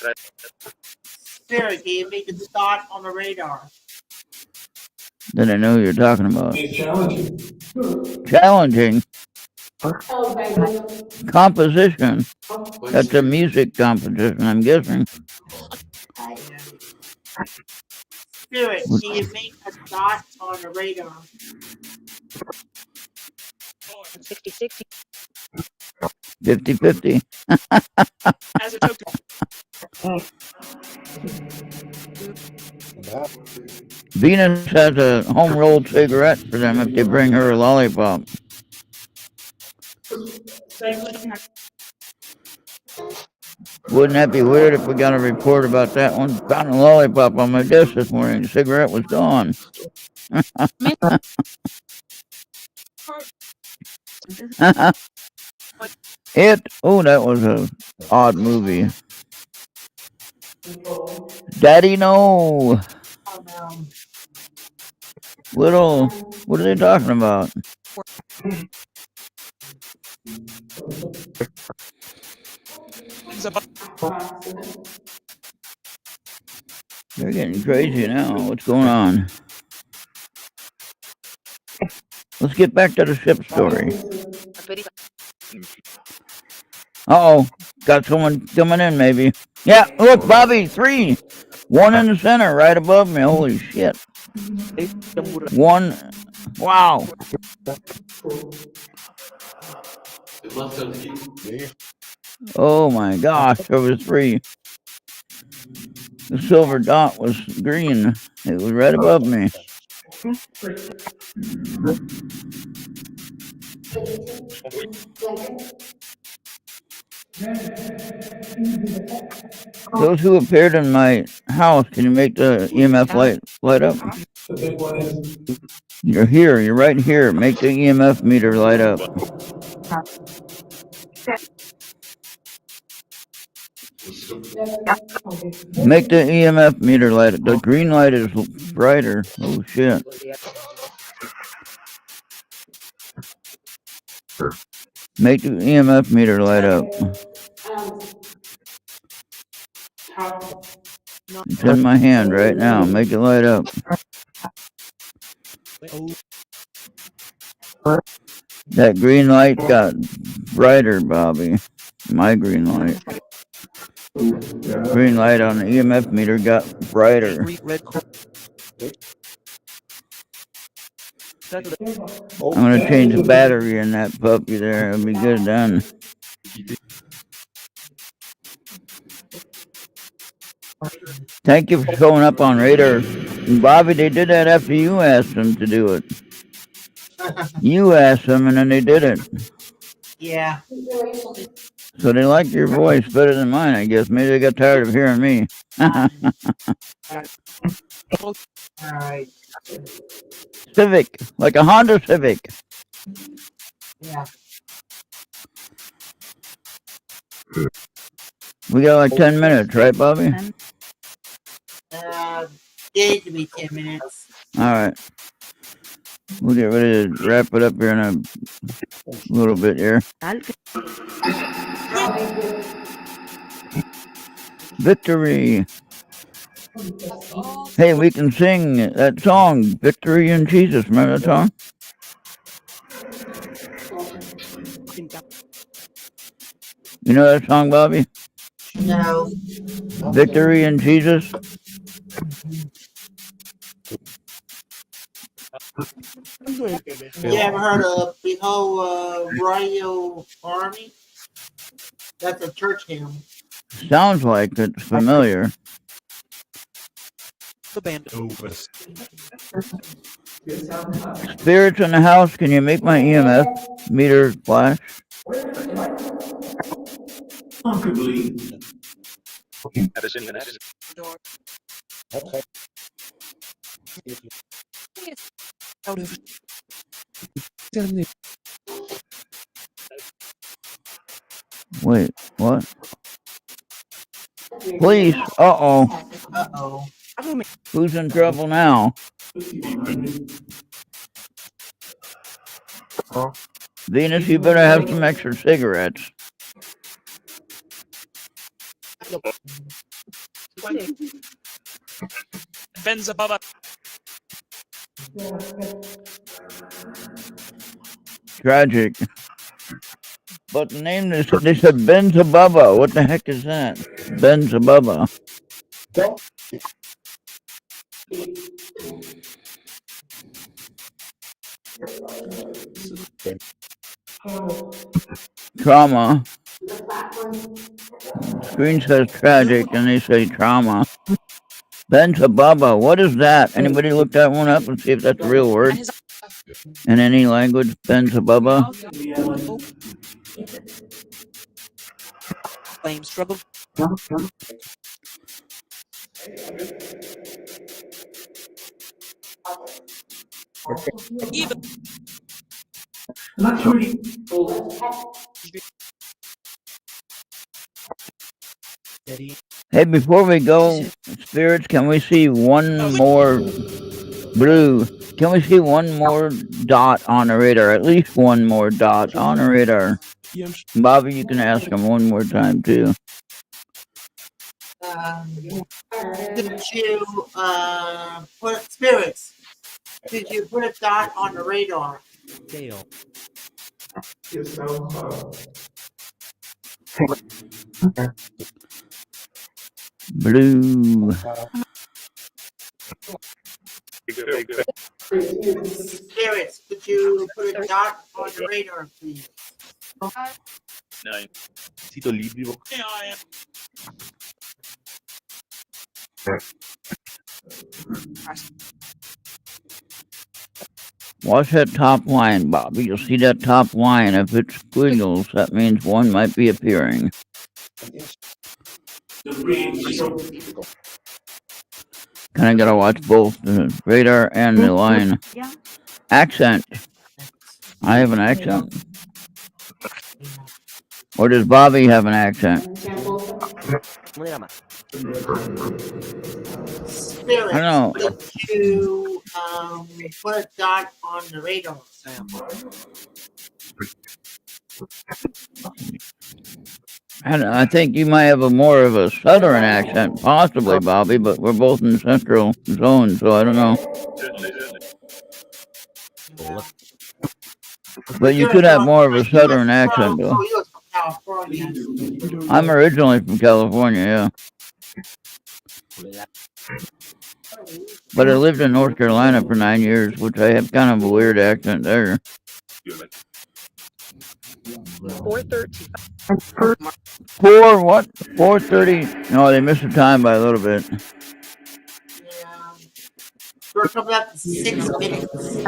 Spirit, can you make a dot on the radar? Then I know who you're talking about. It's challenging. Challenging Oh, baby. composition. That's a music composition, I'm guessing. Spirit, can you make a dot on the radar? 60-60. 50-50. As a token. Venus has a home rolled cigarette for them if they bring her a lollipop. Wouldn't that be weird if we got a report about that one? Found a lollipop on my desk this morning. The cigarette was gone. Oh, that was a odd movie. Daddy, no. Oh, no. Little, what are they talking about? They're getting crazy now. What's going on? Let's get back to the ship story. Uh-oh. Got someone coming in, maybe. Yeah, look, Bobby, 3. 1 in the center, right above me. Holy shit. 1. Wow. Oh my gosh, there was 3. The silver dot was green. It was right above me. Those who appeared in my house, can you make the EMF light up? The big one is You're here. You're right here. Make the EMF meter light up. Make the EMF meter light up. The green light is brighter. Oh, shit. Make the EMF meter light up. It's in my hand right now. Make it light up. That green light got brighter, Bobby. My green light. Green light on the EMF meter got brighter. I'm gonna change the battery in that puppy there. It'll be good then. Thank you for showing up on radar. Bobby, they did that after you asked them to do it. You asked them and then they did it. Yeah. So they liked your voice better than mine, I guess. Maybe they got tired of hearing me. Alright. Civic, like a Honda Civic. Yeah. We got like 10 minutes, right, Bobby? It could be 10 minutes. Alright. We'll get ready to wrap it up here in a little bit here. Victory. Hey, we can sing that song, Victory in Jesus. Remember that song? You know that song, Bobby? No. Victory in Jesus? You ever heard of Behold Royal Army? That's a church hymn. Sounds like it's familiar. Spirits in the house, can you make my EMF meter flash? comfortably. Wait, what? Police. Uh-oh. Uh-oh. Who's in trouble now? Venus, you better have some extra cigarettes. Benza Baba. Tragic. But the name, they said Benzabubba. What the heck is that? Benzabubba. Trauma. Screen says tragic and they say trauma. Benzabubba. What is that? Anybody look that one up and see if that's a real word? In any language, Benzabubba? Claims trouble. Even. Actually, Hey, before we go, spirits, can we see one more blue? Can we see one more dot on the radar? At least one more dot on the radar. Bobby, you can ask him one more time, too. Could you put spirits? Could you put a dot on the radar? it's so hard. Blue. Spirits, could you put a dot on the radar, please? Yeah, I am. Watch that top line, Bobby. You'll see that top line. If it squiggles, that means one might be appearing. The bridge. Kinda gotta watch both the radar and the line. Accent. I have an accent. Or does Bobby have an accent? Spirits, I don't know. could you put a dot on the radar? And I think you might have a more of a southern accent, possibly, Bobby, but we're both in the central zone, so I don't know. But you could have more of a southern accent, though. Oh, you're from California. I'm originally from California, yeah. But I lived in North Carolina for 9 years, which I have kind of a weird accent there. 4:13. 4:30? No, they missed the time by a little bit. Yeah. We're coming up to 6 minutes.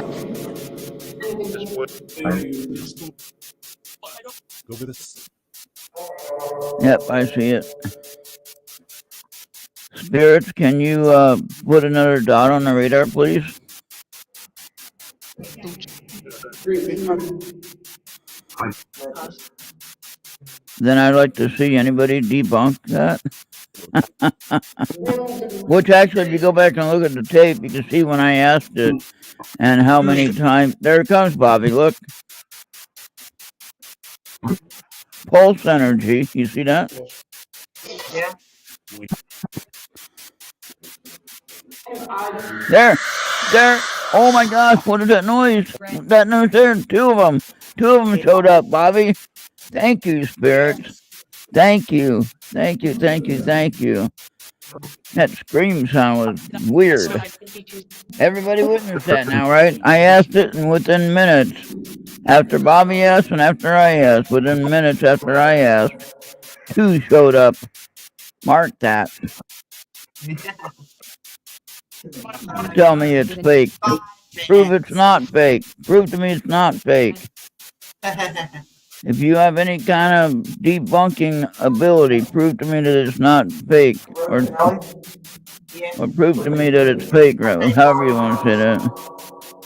Yep, I see it. Spirits, can you put another dot on the radar, please? Then I'd like to see anybody debunk that. Which actually, if you go back and look at the tape, you can see when I asked it and how many times. There it comes, Bobby. Look. Pulse energy. You see that? Yeah. There. Oh my gosh, what is that noise? That noise there. Two of them showed up, Bobby. Thank you, spirits. Thank you. That scream sound was weird. Everybody witnessed that now, right? I asked it, and within minutes, after Bobby asked and after I asked, within minutes after I asked, two showed up. Mark that. Tell me it's fake. Prove it's not fake. Prove to me it's not fake. If you have any kind of debunking ability, prove to me that it's not fake. Or prove to me that it's fake, right? However you want to say that.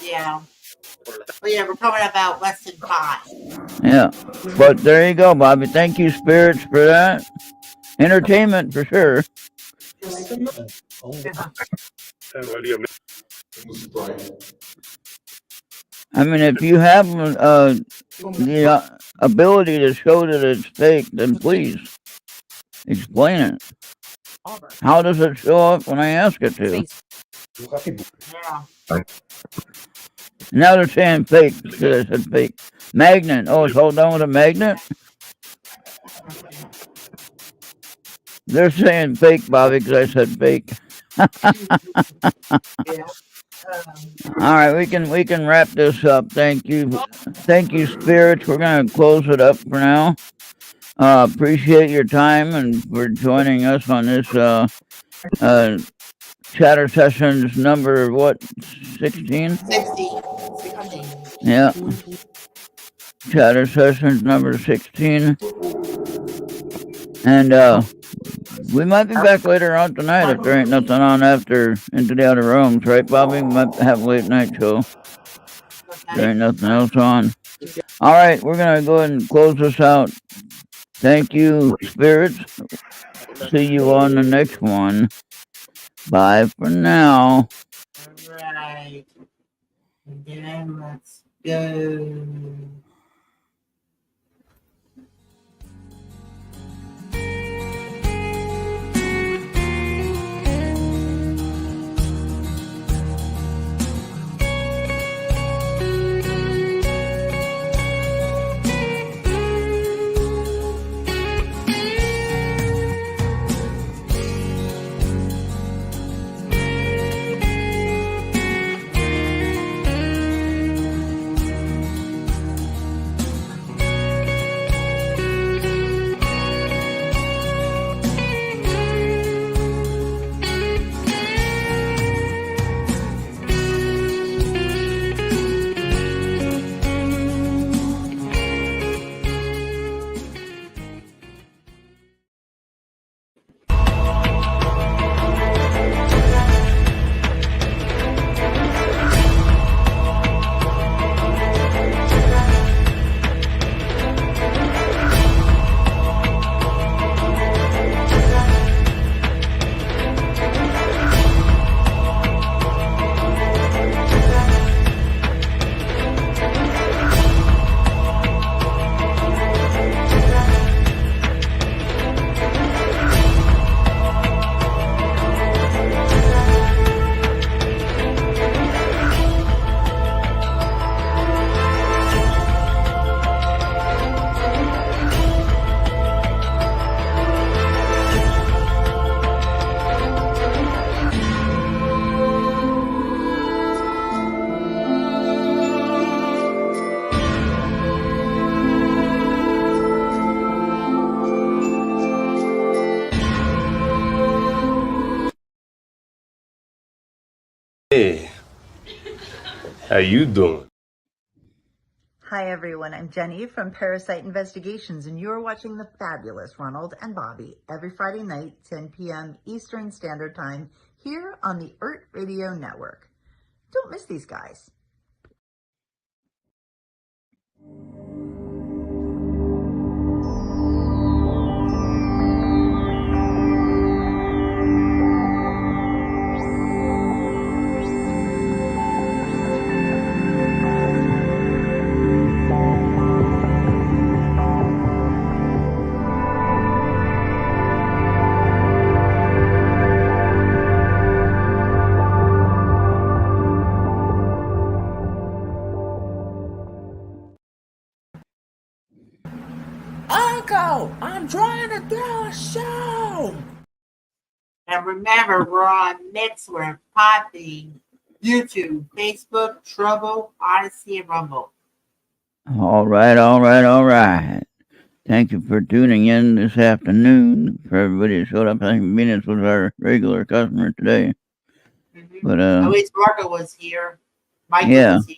Yeah. But yeah, we're coming about less than 5. Yeah. But there you go, Bobby. Thank you, spirits, for that. Entertainment for sure. I mean, if you have the ability to show that it's fake, then please explain it. How does it show up when I ask it to? Yeah. Now they're saying fake because I said fake. Magnet. Oh, it's all done with a magnet? They're saying fake, Bobby, because I said fake. Yeah. All right, we can wrap this up. Thank you, spirits. We're gonna close it up for now. Appreciate your time and for joining us on this chatter sessions number what 16? 16. Yeah, chatter sessions number 16, and we might be back later on tonight if there ain't nothing on after Into the Outer Rooms, right, Bobby? We might have a late night show. There ain't nothing else on. All right, we're gonna go ahead and close this out. Thank you, spirits. See you on the next one. Bye for now. Alright. And then let's go. Hey, how you doing? Hi everyone, I'm Jenny from Parasite Investigations, and you are watching the fabulous Ronald and Bobby every Friday night, 10 p.m. Eastern Standard Time, here on the Errt Radio Network. Don't miss these guys. Uncle, I'm trying to do a show. And remember, we're on Mixer, Podbean, YouTube, Facebook, Trouble, Odyssey, and Rumble. All right. Thank you for tuning in this afternoon. For everybody that showed up, I think Venus was our regular customer today. Mm-hmm. But At least Marco was here. Michael yeah. was here.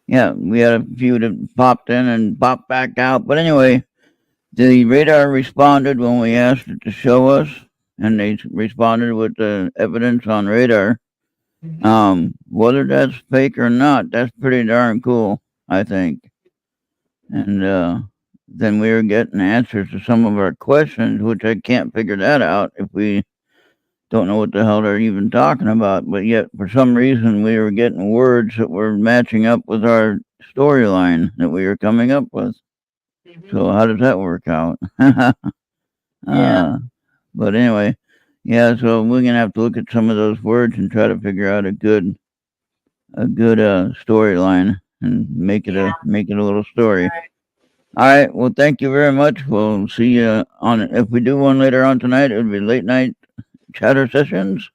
Yeah, we had a few that popped in and popped back out. But anyway, the radar responded when we asked it to show us, and they responded with the evidence on radar. Whether that's fake or not, that's pretty darn cool, I think. And then we were getting answers to some of our questions, which I can't figure that out if we don't know what the hell they're even talking about. But yet, for some reason, we were getting words that were matching up with our storyline that we were coming up with. So how does that work out? Yeah. But anyway, yeah. So we're gonna have to look at some of those words and try to figure out a good storyline and make it Yeah. a little story. All right. All right. Well, thank you very much. We'll see you on if we do one later on tonight. It would be late night chatter sessions,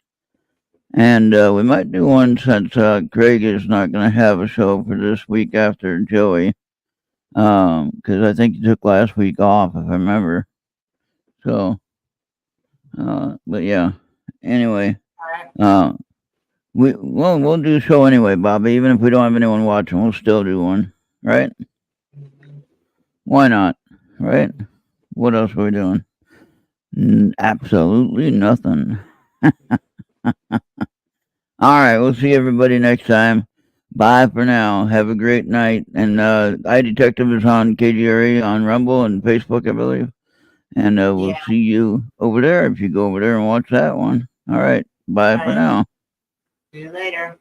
and we might do one since Craig is not going to have a show for this week after Joey, because I think he took last week off, if I remember. So, but yeah. Anyway, we'll do a show anyway, Bobby. Even if we don't have anyone watching, we'll still do one, right? Why not? Right? What else are we doing? Absolutely nothing. All right, we'll see everybody next time. Bye for now. Have a great night. And iDetective is on KGRE on Rumble and Facebook, I believe. And we'll see you over there if you go over there and watch that one. All right. Bye for now. See you later.